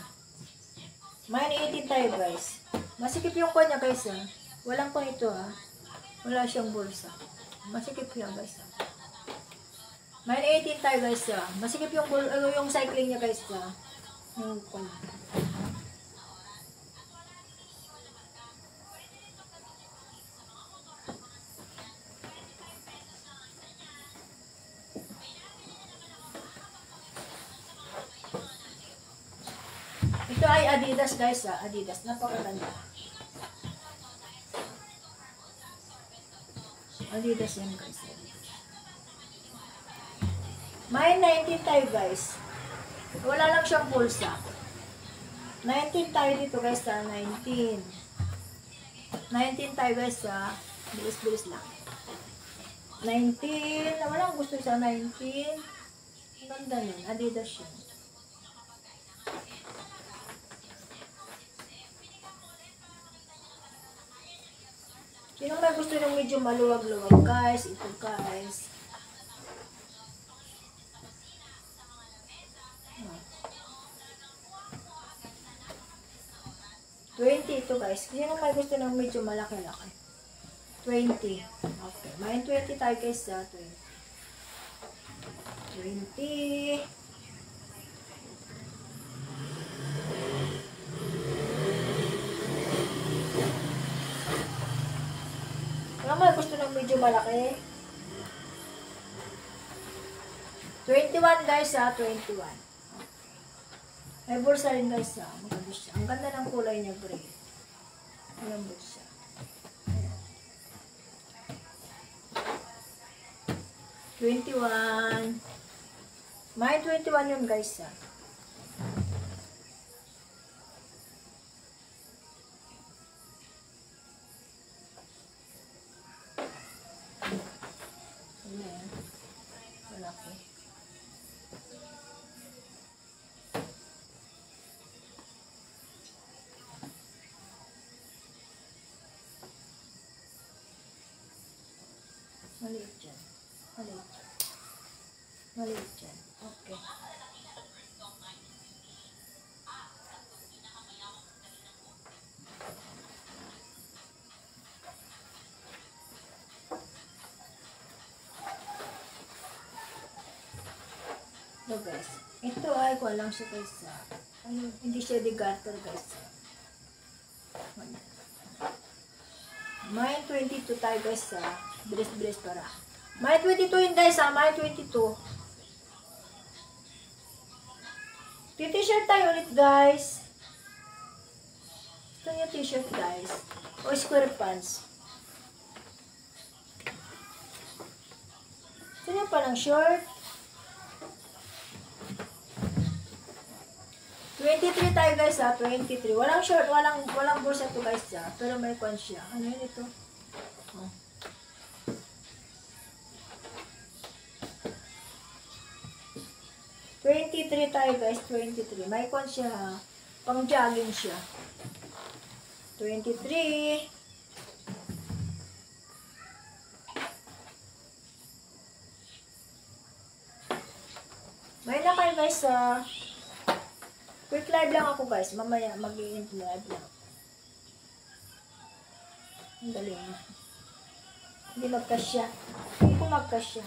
Mine 18 tayo guys. Masikip yung kon niya guys Walang kon ito Wala siyang bulsa. Masikip yan guys Mine 18 tayo guys Masikip yung cycling niya guys Yung kon. Ito ay Adidas guys Adidas. Napakaganda. Adidas yan guys. May 19 tayo guys. Wala lang siyang pulsa. 19 tayo dito guys 19. 19 tayo guys Bilis-bilis lang. 19. Walang gusto sa 19. Ang ganda nun. Adidas yun. Sino may gusto ng medyo maluwag-luwag guys? Ito guys. Hmm. 20 ito guys. Sino may gusto ng medyo malaki-laki? 20. Okay. May 20 tayo guys 20. 20. May gusto ng medyo malaki. 21 guys 21. May bulsa rin guys maganda siya. Ang ganda ng kulay niya gray. Malambot siya. Ayan. 21. May 21 yun guys Malaki. Maliit dyan. Maliit dyan. Maliit dyan. Okay. So guys, ito ay kuha lang siya guys Ano, hindi siya di garter guys. May 22 tayo guys sa bilis-bilis para. May 22 yun guys ha, may 22. T-shirt tayo ulit guys. Ito yung t-shirt guys. O square pants. Ito yung palang short. 23 tayo guys ha, 23. Walang short, walang bulsa to guys ha. Pero may pants siya. Ano yun ito? Oh. $23 tayo guys, 23. May pants siya ha. Pang jogging siya. 23. May na kayo guys ha. Quick live lang ako guys. Mamaya mag-i-end live lang. Ang galing. Hindi magkasya. Hindi ko magkasya.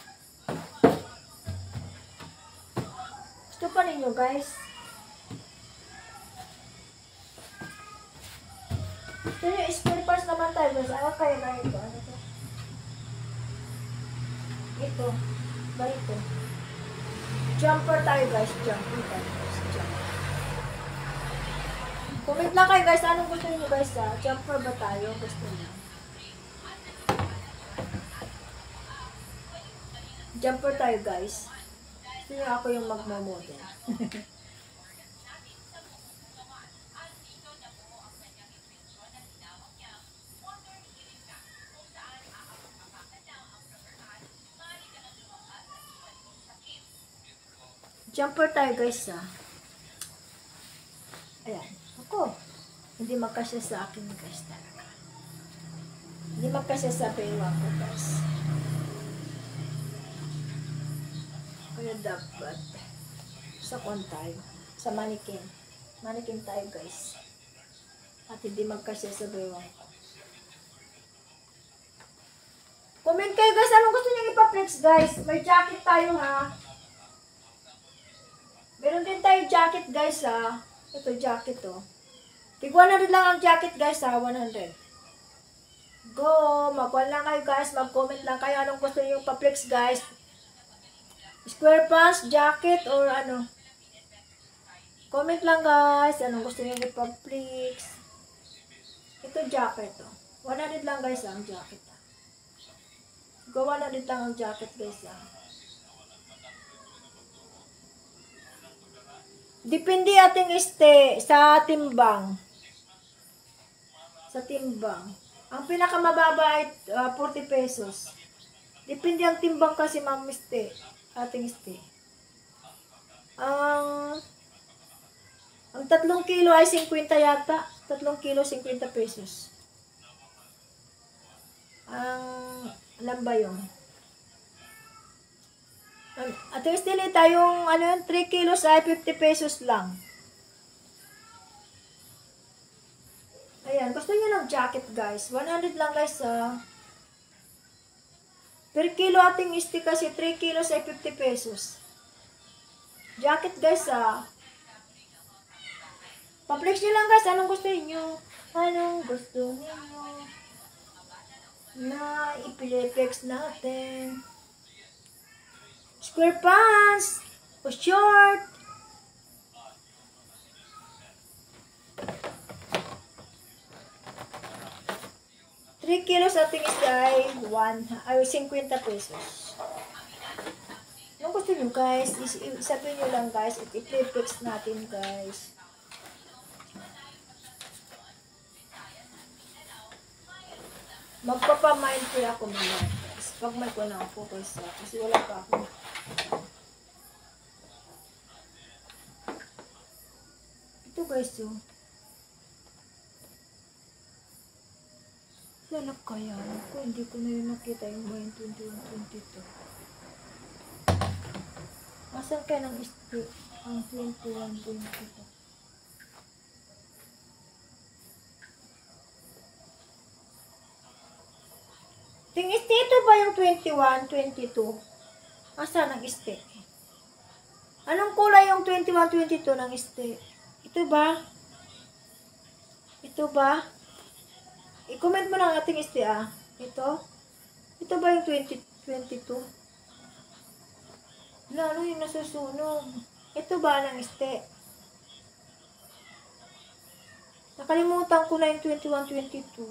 Gusto pa ninyo guys. Ito yung square parts naman tayo guys. Ano kaya na ito? Ano to? Ito. Ba ito? Jumper tayo guys. Jumper tayo guys. Jumper. Comment lang kayo guys, anong gusto niyo guys ha? Jumper ba tayo? Gusto niyo? Jumper tayo guys. Gusto niyo ako yung magmamodel. Jumper tayo guys ha. Ayan. Ako. Hindi magkasya sa akin guys talaga. Hindi magkasya sa pera ko guys. Kaya dapat sa kon tayo. Sa mannequin. Mannequin tayo guys. At hindi magkasya sa pera ko. Comment kayo guys. Anong gusto niyo ipa-flex guys? May jacket tayo ha. Meron din tayo jacket guys ha. Ito jacket to. Tig 100 lang ang jacket guys ha. 100. Go! Mag-call lang kayo guys. Mag-comment lang kayo anong gusto niyo pa-flex guys. Square pants, jacket, or ano. Comment lang guys. Anong gusto niyo pa-flex. Ito jacket to. 100 lang guys ang jacket ha. Go 100 lang ang jacket guys ha. Depende ating sa timbang. Sa timbang. Ang pinakamababa ay 40 pesos. Depende ang timbang kasi ma'am ating ang 3 kilo ay 50 yata. 3 kilo 50 pesos. Alam ba yun? At least dili tayong 3 kilos ay 50 pesos lang. Ayan, gusto niyo ng jacket guys. 100 lang guys per kilo ating kasi 3 kilos ay 50 pesos. Jacket guys pa-flex niyo lang guys. Anong gusto niyo? Anong gusto niyo na ipile-flex natin? Square pants o short. $3 kilos ating ay 50 pesos. Anong gusto nyo guys? Sabihin nyo lang guys. I-flex natin guys. Magpapamind ko ako naman guys. Pag may ko na ako guys. Kasi wala pa ako. Ito guys Sana kaya ako. Hindi ko na yun nakita yung 21-22. Asan kaya ng ang 21-22? Ito ba yung 21-22? Asan ang Anong kulay yung 21-22 ng Ito ba? Ito ba? I-comment mo lang ating STA. Ito? Ito ba yung 2022? Ano yung nasusunog? Ito ba ng STA? Nakalimutan ko na yung 21-22.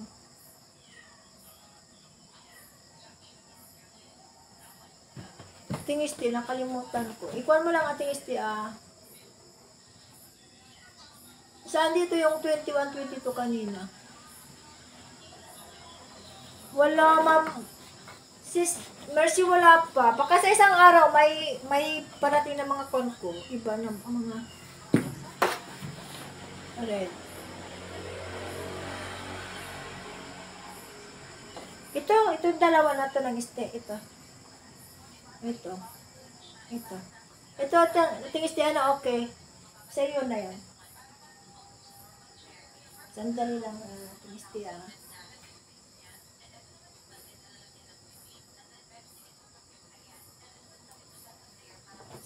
Ating STA, nakalimutan ko. Ikuan mo lang ating STA. Saan dito yung 21-22 kanina? Wala, ma'am. Sis, Mercy, wala pa. Baka sa isang araw, may parating na mga kon ko. Iba na mga red. Ito dalawa na to ng STA. Ito. Ito, ating STA na okay. Sa iyo na yan. Sandali lang ating STA.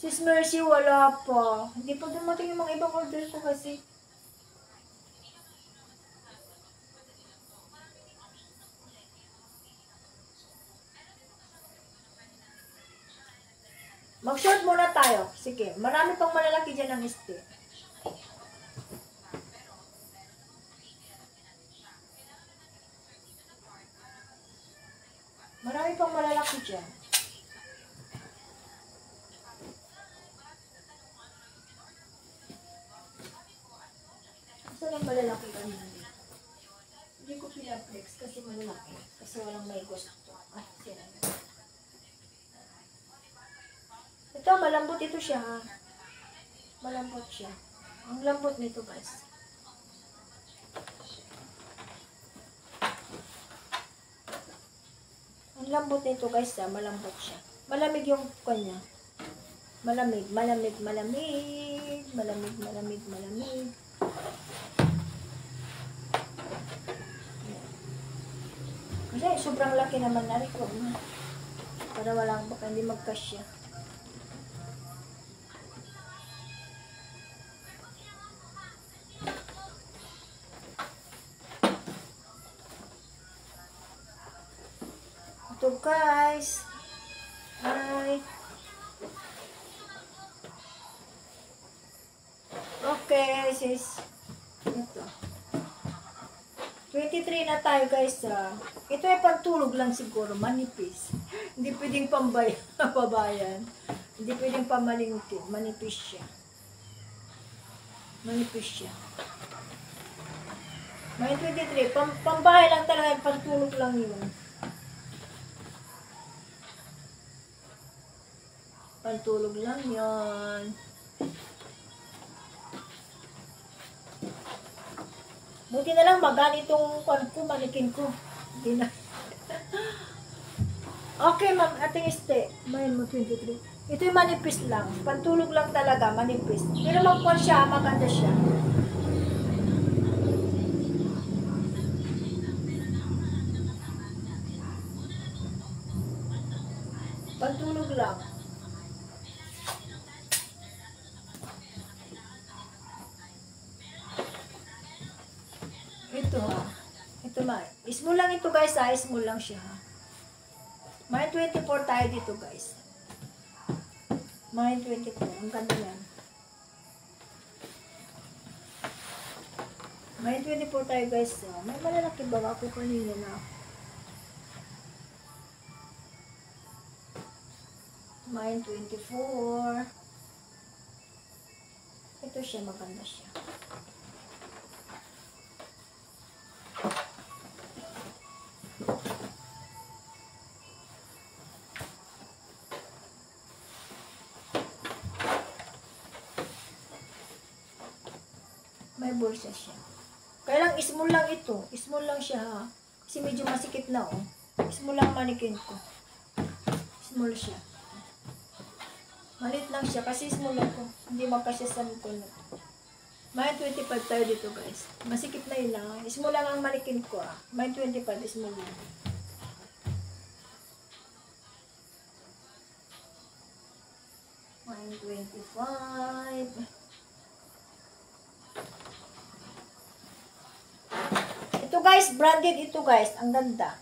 Sis Mercy, wala pa. Hindi pa dumating yung mga ibang order ko kasi. Mag-short muna tayo. Sige, marami pang malalaki dyan ng ST. Marami pang malalaki dyan. Saan ang malalaki kanina? Hindi ko pinaplex kasi malalaki. Kasi walang may gusto. Ah, sila. Ito, malambot ito siya ha. Malambot siya. Ang lambot nito guys. Ang lambot nito guys ha. Malambot siya. Malamig yung kanya. Malamig. Kasi sobrang laki naman na rin ko. Para walang baka hindi magkasya. Ito guys. Hi. Okay, sis. Ito. 23 na tayo guys. Ito ay pantulog lang siguro. Manipis. Hindi pwedeng pabayan. Hindi pwedeng pamalingki. Manipis siya. May 23. Pambahay lang talaga. Pantulog lang yun. Pantulog lang yun. Buti na lang maganitong manikin ko. Hindi na. Okay, ma'am. Ating este. Mayan mo 23. Ito yung manipis lang. Pantulog lang talaga. Manipis. Pero magkuhan siya. Maganda siya. Pantulog lang. Ito ma. Small lang ito guys ha. Small lang siya ha. May 24 tayo dito guys. May 24. Ang ganda yan. May 24 tayo guys. May malalaki ba ako kanina na? May 24. Ito siya. Maganda siya. May bulsa siya. Kaya lang, small lang ito. Small lang siya ha. Kasi medyo masikip na oh. Small lang manikin ko. Small siya. Malit lang siya kasi small lang ko. Hindi magkasya sa mukha na ito. May 25 tayo dito guys. Masikip na yun lang. Small lang ang manikin ko ah. May 25 small lang. May 25. Ito guys, branded ito guys. Ang ganda.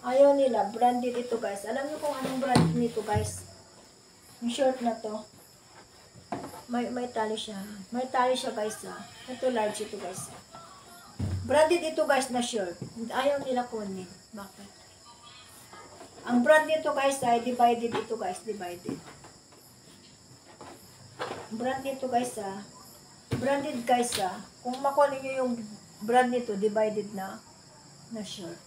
Ayaw nila, branded ito guys. Alam niyo kung anong brand nito guys? Yung short na to. May tali siya. May tali siya guys ha. Ito large ito guys. Branded ito guys na short. Ayaw nila kunin. Bakit? Ang brand nito guys ay divided ito guys. Divided. Brand nito guys ha. Branded guys ha. Kung makuha niyo yung brand nito, divided na short.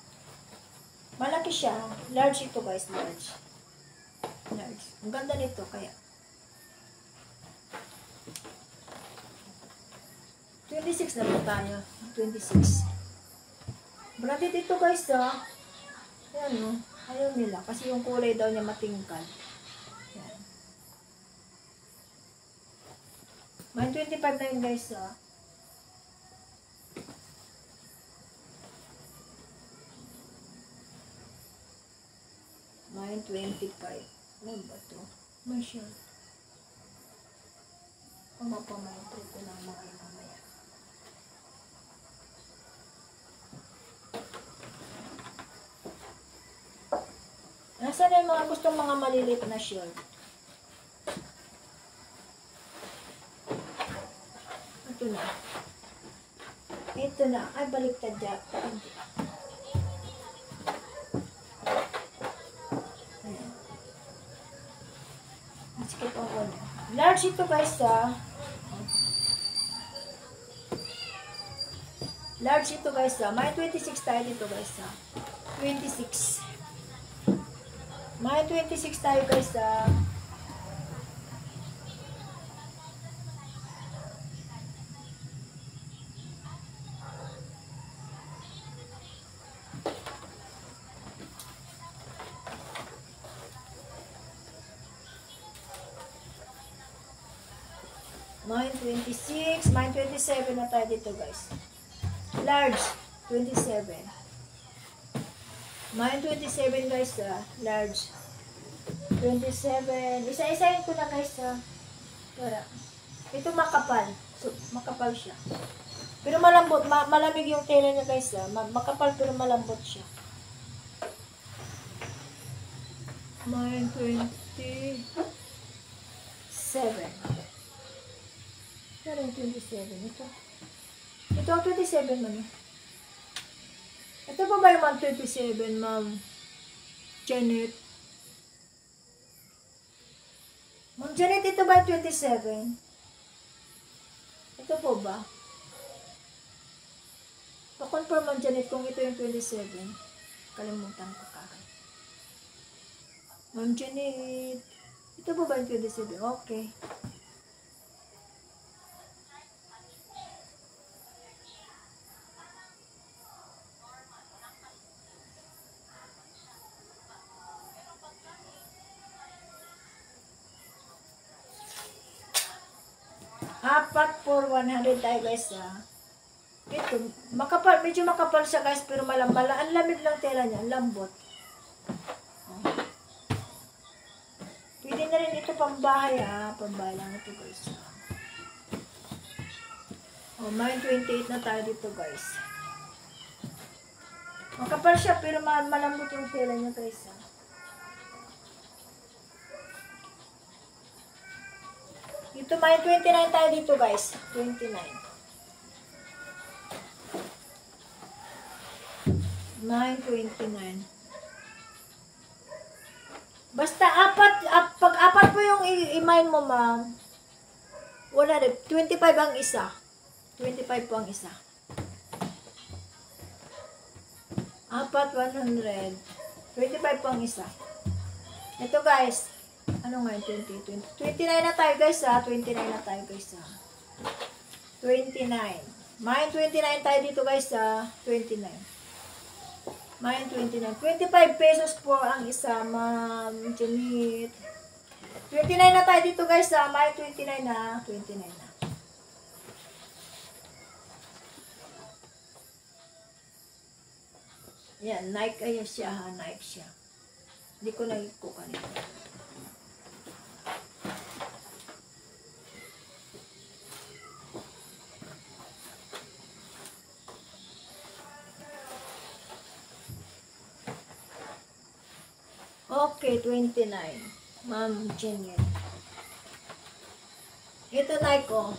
Malaki siya. Large ito guys. Large. Large. Ang ganda nito kaya. 26 na po tayo. 26. Branded ito guys ha. Ayan o. Ayaw nila. Kasi yung kulay daw niya matingkad. Ayan. May 25 na yun guys ha. May 25. Ano ba ito? May short. Pamapamayatry ko na mga mamaya. Nasaan na yung mga gustong mga maliliit na short? Ito na. Ito na. Ay, baliktad dyan. Ayan. Skip ako na. Large ito guys ha. Large ito guys ha. May 26 tayo dito guys ha. 26. May 26 tayo guys ha. May 26, may 27 na tayo dito guys. Large, 27. May 27 guys ha. Large. 27. Isa-isahin ko na guys ha. Para. Ito makapal. So, makapal siya. Pero malambot. Malamig yung tela niya guys ha. Makapal pero malambot siya. May 27. Pero yung 27. Ito ang 27 man. Ito pa ba yung 27, Ma'am Janet? Ma'am Janet, ito ba yung 27? Ito po ba? Pa-confirm, Ma'am Janet, kung ito yung 27. Kalimutan ko kagad. Ma'am Janet, ito po ba yung 27? Okay. Apat for 100 tayo guys ha. Ito, makapal, medyo makapal siya guys, pero malambala. Ang lamig lang tela niya, ang lambot. Pwede na rin ito pambahay ha. Pambahay lang ito guys. May 28 na tayo dito guys. Makapal siya, pero malambot yung tela niya guys ha. Ito may 29 tayo dito guys. 29. May 29. Basta pag apat po yung i-mine mo ma'am. Wala rin. 25 ang isa. 25 po ang isa. Apat 100. 25 po ang isa. Ito guys. Ano nga yung 20, 29 na tayo guys ha. 29 na tayo guys ha. 29. May 29 tayo dito guys ha. 29. May 29. 25 pesos po ang isa, Ma'am Janet. 29 na tayo dito guys ha. May 29 na. 29 na. Yan, Nike kaya siya ha. Nike siya. Hindi ko nag-cook kanito. Okay, 29. Ma'am Jeanette. Ito, Nike, oh.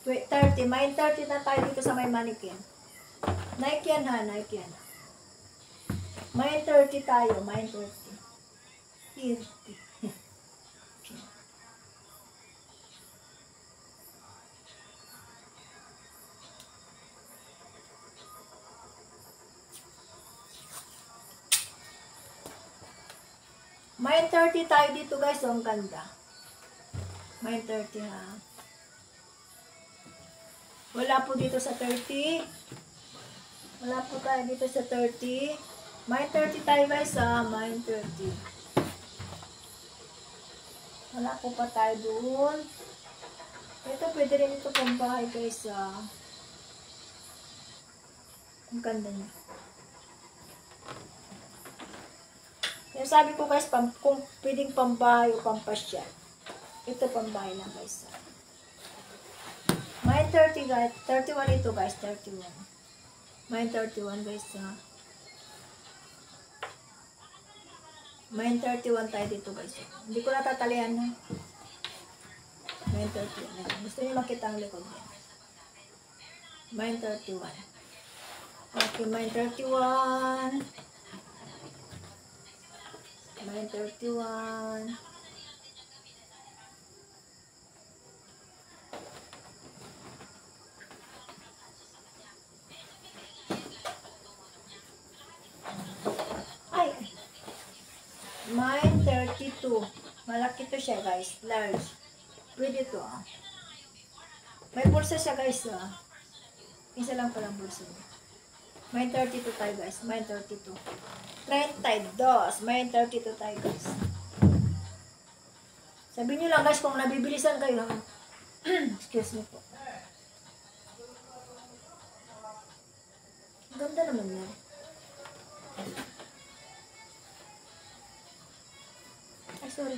30. May 30 na tayo dito sa may mannequin. Nike yan, ha? Nike yan. May 30 tayo. May 30. 30. May 30 tayo dito, guys. Oh, ang ganda. May 30, ha? Wala po dito sa 30. Wala po tayo dito sa 30. May 30 tayo, guys, ha? May 30. Wala po pa tayo doon. Ito, pwede rin ito pambahay, guys, ha? Ang ganda niya. Yung sabi ko, guys, kung pwedeng pambahay o pampasya. Ito pambahay lang, guys. May 30, guys. 31 ito, guys. 31. May 31, guys. May 31 tayo dito, guys. Hindi ko natatalihan na. May 31. Gusto niyo makita ang likod niya. May 31. Okay, may 31. May 31. Ay! May 32. Malaki to siya, guys. Large. Pwede to, ah. May bulsa siya, guys, ah. Isa lang palang bulsa niya. May 32 tayo, guys. May 32. 32. May 32 tayo, guys. Sabihin nyo lang, guys, kung nabibilisan kayo. Excuse me po. Ganda naman yan. Ay, sorry.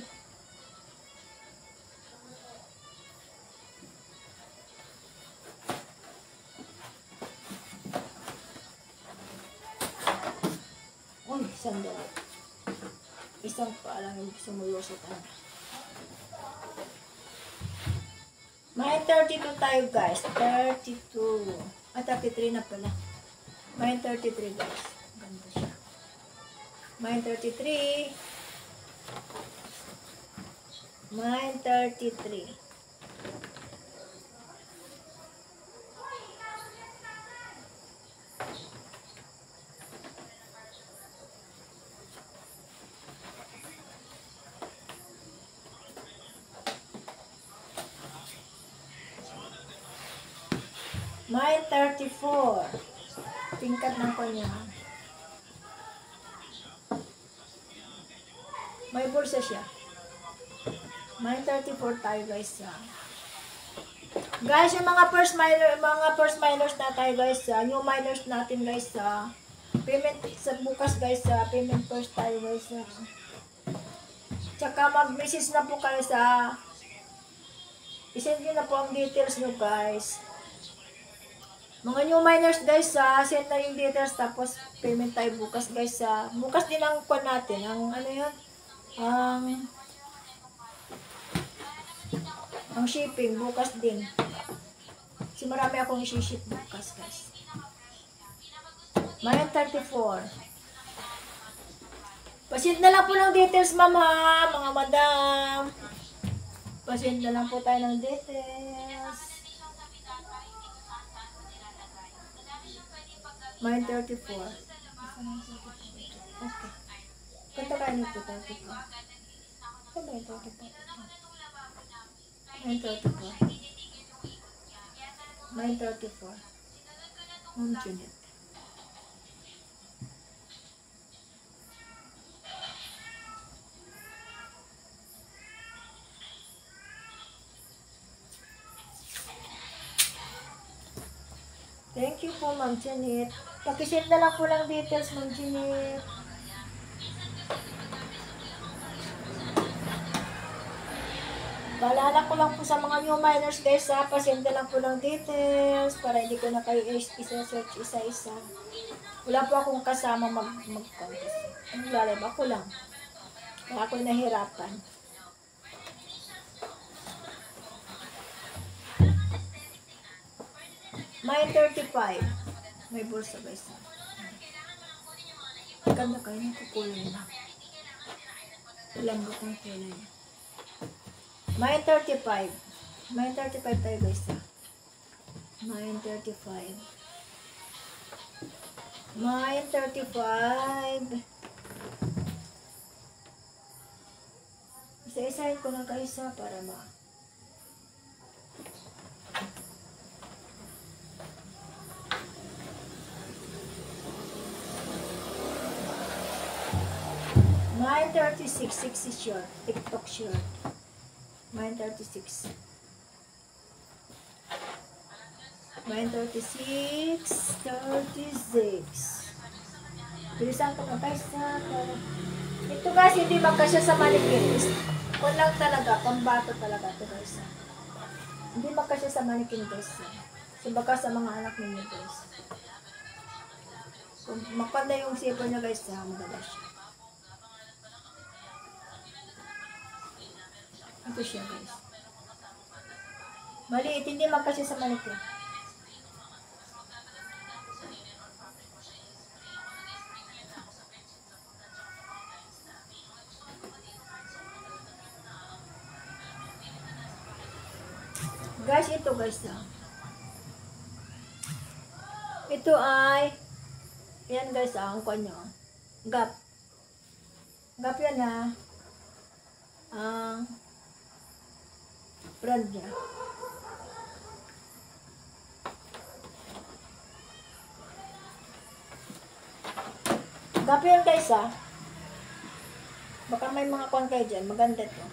Uy, sandali. Isang pa lang yung sumulusot. May 32 tayo, guys. 32. At 33 na pala. May 33, guys. Ganda siya. May 33. May 33. May 34. Tingkat ng kanya. May bulsa siya. May 34 tayo, guys. Guys, yung mga first minors na tayo, guys. New minors natin, guys. Payment sa bukas, guys. Payment first tayo, guys. Tsaka mag-message na po kayo sa isend nyo na po ang details nyo, guys. Mga new minors, guys, send na yung details, tapos payment tayo bukas, guys. Bukas din ang kwan natin, ang ano yun, ang shipping, bukas din. Kasi marami akong isi-ship bukas, guys. May 34. Pasend na lang po ng details, ma'am, ha, mga madam. Pasend na lang po tayo ng details. May 34. Okay. Kanta kayo nito, 34. Ano ba yung 34? May 34. May 34. Ma'am Juliet. Thank you po, Ma'am Janet. Pakisend na lang po lang details, Ma'am Janet. Paalala ko lang po sa mga new minors, guys, pasend na lang po lang details para hindi ko na kayo isa-search isa-isa. Wala po akong kasama mag-contest. Ang lalab ako lang. Kaya ako'y nahirapan. May 35. May bulsa guys. Ganda kayo ng kukulay na. Ilang ba kong kulay? May 35. May 35 tayo guys. May 35. May 35. Isa-isahin ko na kaisa para May 36, 60 short, TikTok short. May 36. May 36, 36. Bilisan ko na guys na. Ito guys, hindi magkasya sa mannequin. Kung lang talaga, pambato talaga ito guys. Hindi magkasya sa mannequin guys. So baka sa mga anak ninyo guys. Kung magpanda yung sipon niya guys, maganda siya. Ito siya guys. Maliit, hindi magkasya sa mannequin. Guys, ito guys ito ay yan guys ang kanyo gap yan ang brand niya. Gap yan guys baka may mga kwan kayo dyan, maganda to.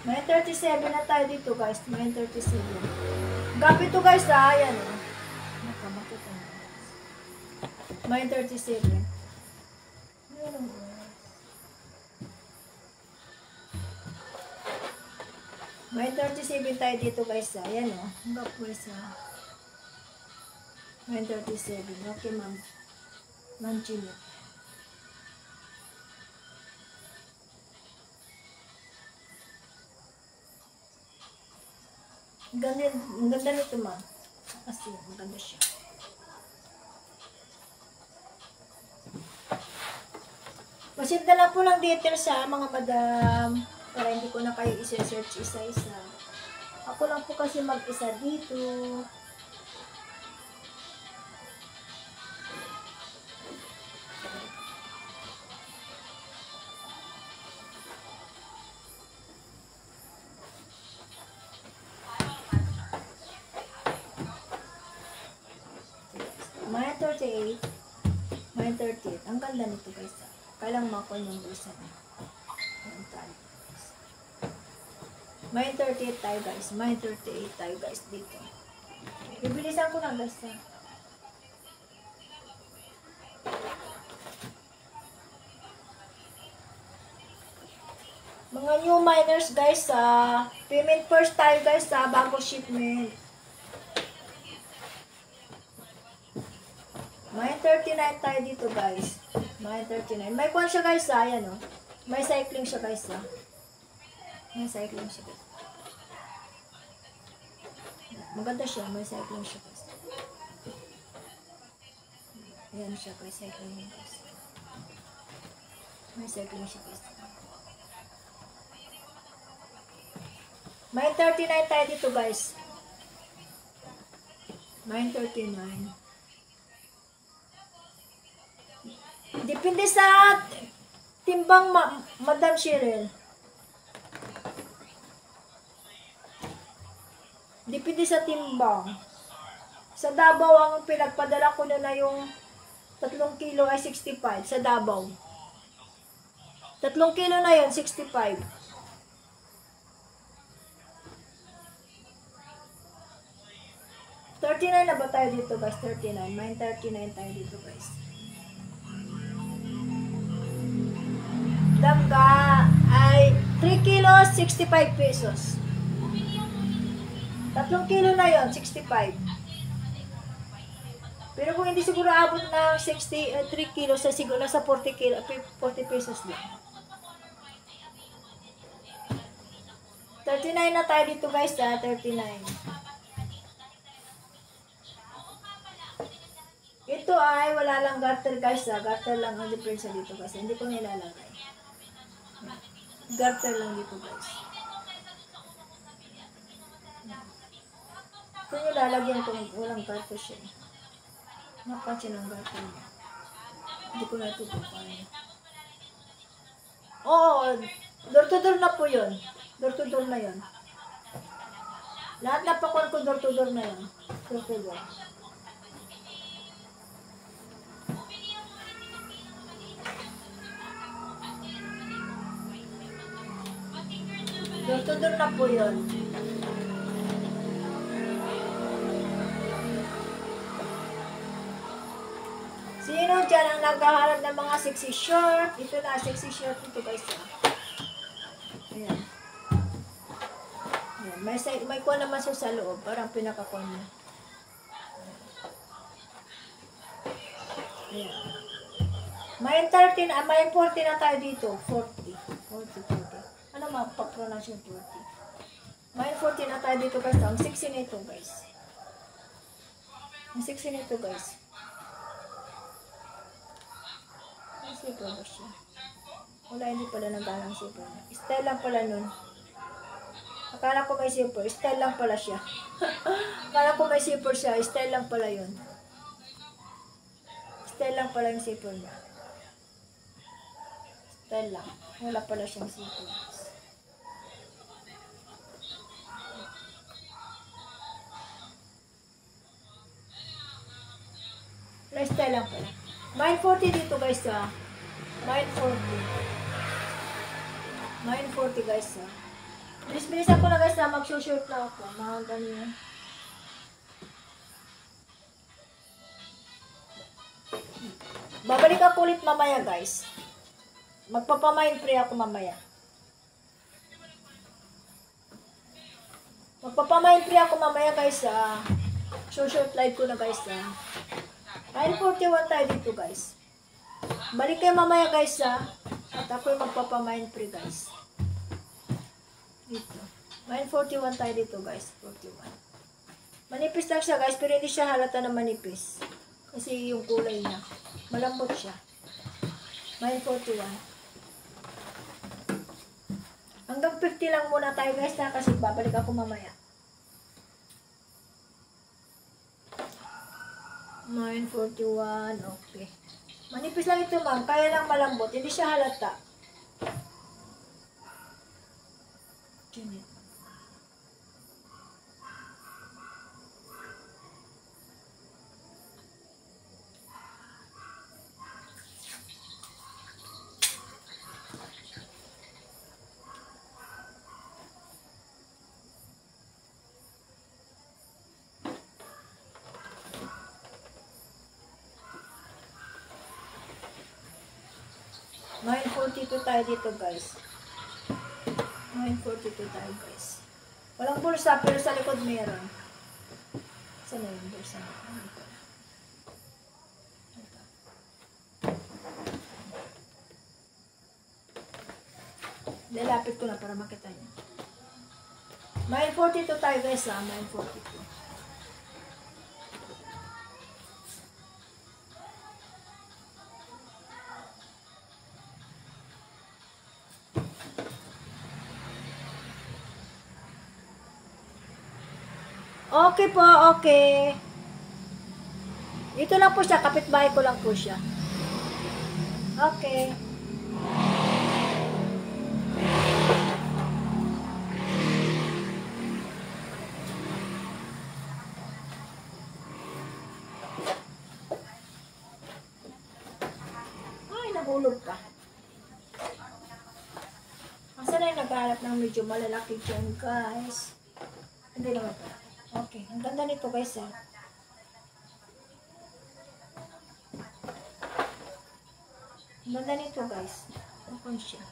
May 37 na tayo dito guys. May 37. Gap ito guys ayan nakamakita na. May 37. Ayan May 37 tayo dito guys ayan gap guys May 37. Okay ma'am. Ma'am Chino. Ang ganda nito ma'am. Kasi maganda siya. Masid na lang po ng details mga madam. Para hindi ko na kayo isa-search isa-isa. Ako lang po kasi mag-isa dito. May 38. May 38. Ang ganda nito guys. Kailang makon yung bulsa niya. May 38 tayo guys. May 38 tayo guys dito. Bibilisan ko na guys Mga new miners guys payment first tayo guys bago shipment. May 39 tayo dito guys. May 39. May kwan siya guys ayan May cycling siya guys May cycling siya guys. Maganda siya. May cycling siya guys. Ayan siya guys. Cycling niya guys. May cycling siya guys. May 39 tayo dito guys. May 39. Depende sa timbang Madam Cheryl. Depende sa timbang. Sa Davao, ang pinagpadala ko na yung 3 kilo ay 65. Sa Davao. 3 kilo na yun, 65. 39 na ba tayo dito guys? 39. May 39 tayo dito guys. Dangga ay 3 kilo, 65 pesos. 3 kilo na yon 65. Pero kung hindi siguro abot ng 3 kilos, sa siguro nasa 40 pesos lang. 39 na tayo dito guys, 39. Ito ay wala lang garter guys, garter lang ang difference dito kasi hindi ko nilalagay. Garter lang dito guys. Ito yung lalagyan ko, walang garter siya. Napansin ang garter niya. Hindi ko natutupan. Oo, door to door na po yun. Door to door na yun. Lahat na pakon ko door to door na yun. Door to door. Door to door na po yun. Sino dyan ang naghahanap ng mga sexy short? Ito na, sexy short ito guys. Ayan. Ayan. May kuha naman siya sa loob. Parang pinakakuha niya. Ayan. May 13, may 40 na tayo dito. 40. Ano mapag-pronounce yung 40? May 40 na tayo dito guys. Ang 16 na ito guys. Ang 16 na ito guys. Zipper ba siya? Wala, hindi pala nagalang zipper. Style lang pala nun. Akala ko may zipper. Style lang pala siya. Akala ko may zipper siya. Style lang pala yun. Style lang pala yung zipper niya. Style lang. Wala pala siyang zipper. Style lang pala. Mine 40 dito guys Mine 40. Mine 40 guys Bilis-bilis ako na guys mag-short na ako. Mga ganyan. Babalik ako ulit mamaya guys. Magpapamine free ako mamaya. Guys short live ko na guys Mine 41 tayo dito guys. Balik kayo mamaya guys at ako'y magpapamine free guys. Dito. Mine 41 tayo dito guys. 41. Manipis lang siya guys pero hindi siya halata na manipis. Kasi yung kulay niya. Malambot siya. Mine 41. Hanggang 50 lang muna tayo guys kasi babalik ako mamaya. Mine 41, okay. Manipis lang ito ma'am, kaya lang malambot, hindi siya halata. Ganyan. Mine 42 tayo dito guys. Mine 42 tayo guys. Walang bulsa pero sa likod meron. Saan na yung bulsa? Lalapit ko na para makita niyo. Mine 42 tayo guys Mine 42. Okay po, okay. Ito lang po siya, kapitbahay ko lang po siya. Okay. Ay, nahulog ka. Asa na yung naghahanap ng medyo malalaki dyan, guys? Hindi naman pa. Okay, ang ganda nito guys Ang ganda nito guys. Ano siya?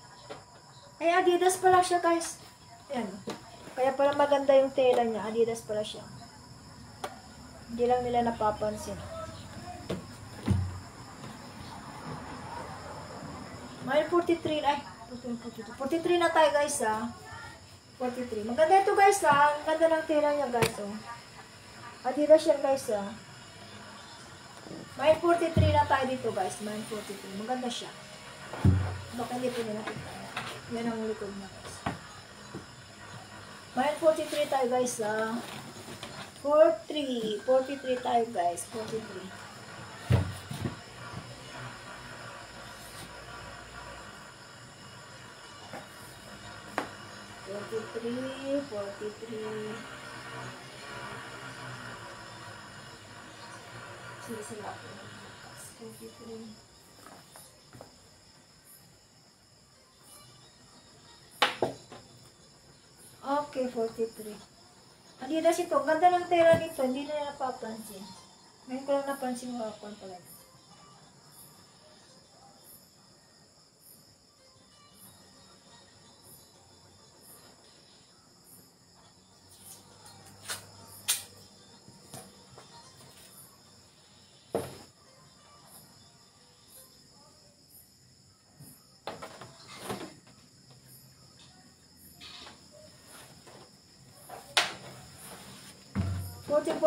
Ay, Adidas pala siya guys. Ayan. Kaya pala maganda yung tela niya. Adidas pala siya. Hindi lang nila napapansin. May 43, ay, 43 na tayo guys ha. 43. Maganda ito guys ha. Ang ganda ng tela niya guys oh. Adidas yan guys ha. May 43 na tayo dito guys. May 43. Maganda siya. Baka hindi po nila kita. Yan ang likod niya guys. May 43 tayo guys ha. 43 tayo guys. 43. 43. Sila po. 43. Okay, 43. Adidas ito. Ganda ng tela nito. Hindi na napapansin. Ngayon ko lang napansin mo ako pala.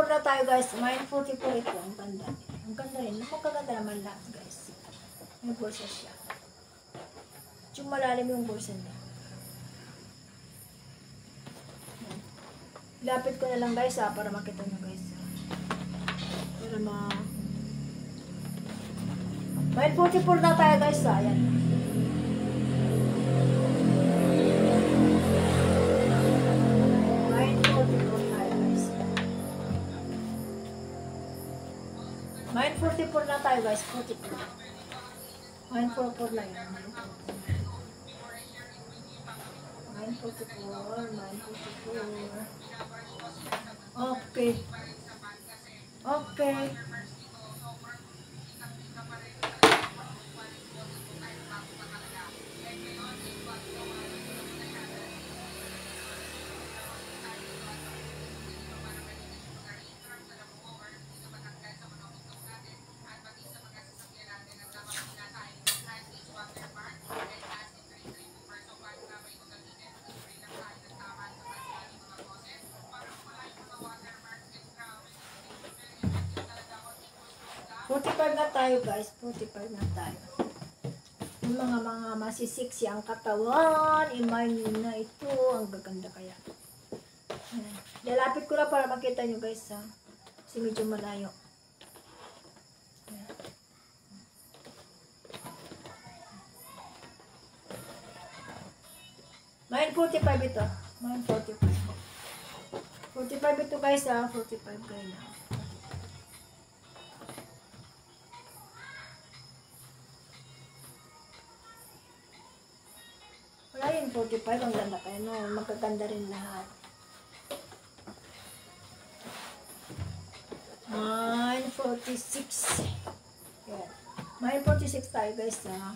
Na tayo guys. May 44 ito. Ang ganda. Ang ganda rin. Magkaganda naman lahat guys. May bulsa siya. Yung malalim yung bulsa niya. Lapit ko na lang guys ha. Para makita nyo guys. Para may 44 na tayo guys ha. Ayan. May 44 na tayo guys, 44. May 44 na yun. 944. Okay. Okay. Na tayo guys, 45 na tayo. Yung mga masisiksi ang katawan, imagine na ito, ang gaganda kaya. Lalapit ko na para makita nyo guys ha. Kasi medyo malayo. May 45 ito. May 45. 45 ito guys ha, 45 kayo na. Wala yun, 45. Ang ganda kayo, no? Magkaganda rin lahat. May 46. Yan. May 46 tayo, guys, ha?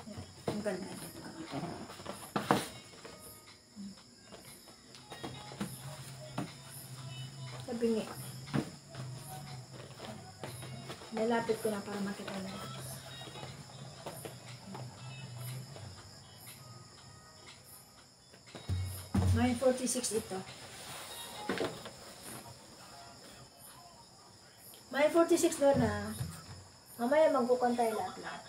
Yan. Ang ganda. Sabi nga. Nalapit ko na para makita na. May 46 ito. May 46 doon na. Mamaya magkukuhan tayo lahat.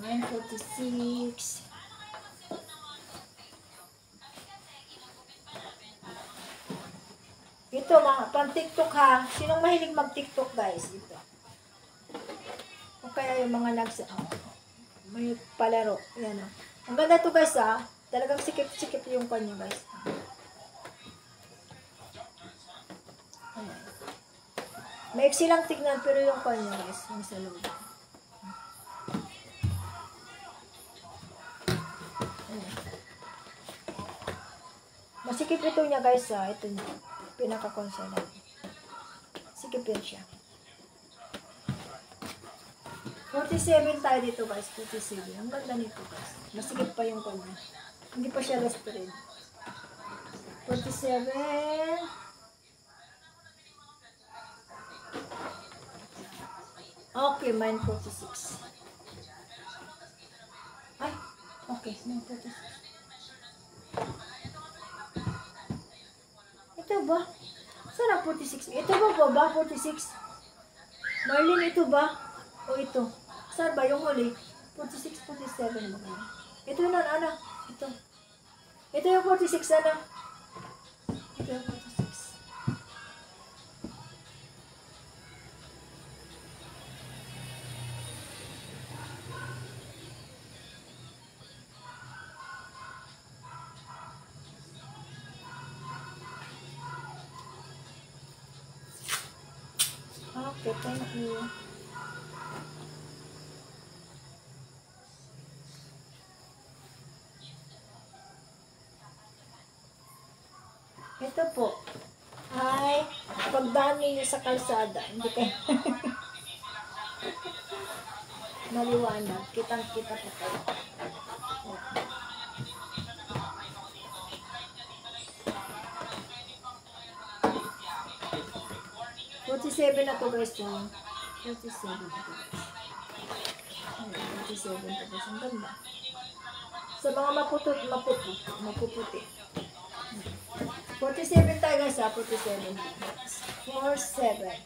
May 46. Ito, pang TikTok ha. Sinong mahilig mag-TikTok guys? Ito. O kaya yung mga may palaro. Yan o. Ang ganda ito guys ha. Talagang sikip-sikip yung kanya guys. Ayan. Maiksi lang tignan pero yung kanya guys. Yung sa loob. Ayan. Masikip ito niya guys ha. Ito niya. Pinaka-consolant. Sikip yan siya. 47 tayo dito guys, 47. Ang ganda nito guys. Masigit pa yung kanya. Hindi pa siya restrained. 47. Okay, mine 46. Ay, okay, mine 46. Ito ba? Saan ang 46? Ito ba 46? Marlene, ito ba? O ito? Saan ba yung huli? 46, 47 ba kayo? Ito na, ano? Ito. Ito yung 46, ano? Ito yung 46. Okay, thank you. Ito po. Ay, pagdaan niyo sa kalsada. Hindi kayo. Maliwanag. Kitang-kita po kayo. 47 na to guys. 47 na to guys. 47 to guys. Ang ganda. Sa mga mapuputi. 47 tayo guys ha. 47. 47.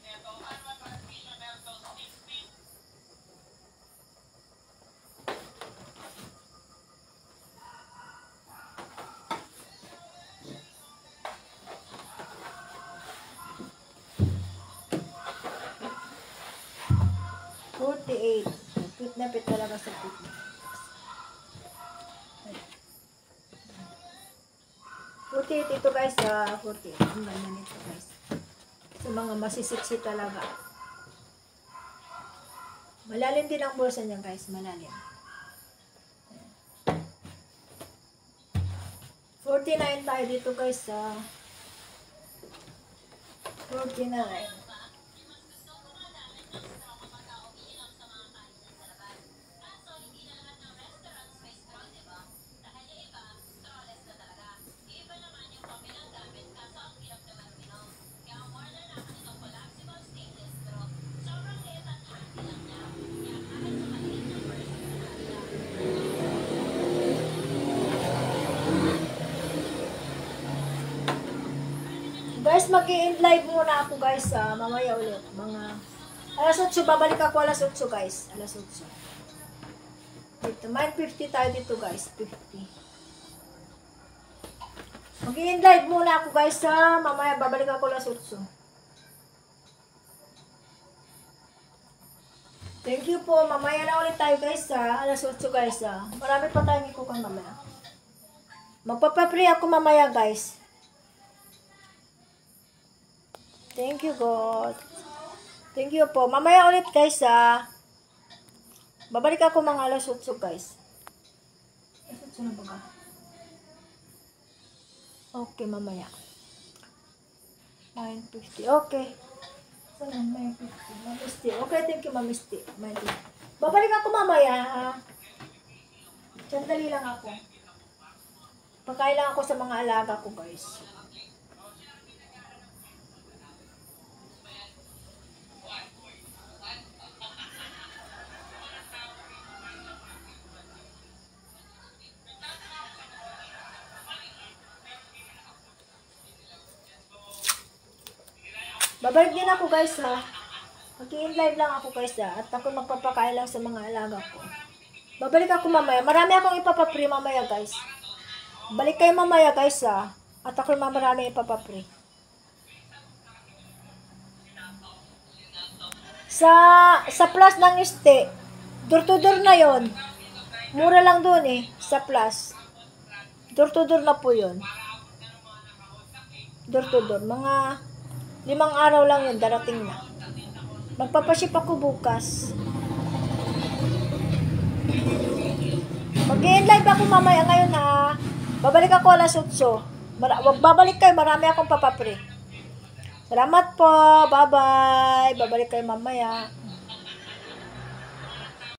Pit na pit talaga sa pit. 48 ito guys, 48. Ang ganda nito guys. Sa mga masisiksi talaga. Malalim din ang bulsa niya guys, malalim. 49 tayo dito guys, 49. Guys, mag-i-end live muna ako guys, mamaya ulit. Mga alas 8, babalik ako alas 8 guys. Alas 8. Dito, mine 50 tayo dito guys, 50. Mag-i-end live muna ako guys, mamaya babalik ako alas 8. Thank you po, mamaya na ulit tayo guys, alas 8 guys. Marami pa tayong ikukan mamaya. Magpapapre ako mamaya guys. Thank you, God. Thank you po. Mamaya ulit, guys, babalik ako mga alas 8, guys. Alas 8 na ba? Okay, mamaya. 9:50. Okay. Saan? 9:50. Mamisti. Okay, thank you, Mamisti. Babalik ako mamaya, Sandali lang ako. Pagkain lang ako sa mga alaga ko, guys. Babalik din ako guys Mag-i-live lang ako guys At ako magpapakain lang sa mga alaga ko. Babalik ako mamaya. Marami akong ipapapre mamaya guys. Balik kayo mamaya guys At ako marami ipapapre. Sa plus ng este, door to door na yon. Mura lang doon sa plus. Door to door na po yon. Door to door. Mga 5 araw lang yun, darating na. Magpapaship ako bukas. Mag-i-end live ako mamaya ngayon babalik ako alas 8. Babalik kayo, marami akong papapre. Salamat po, bye bye. Babalik kayo mamaya.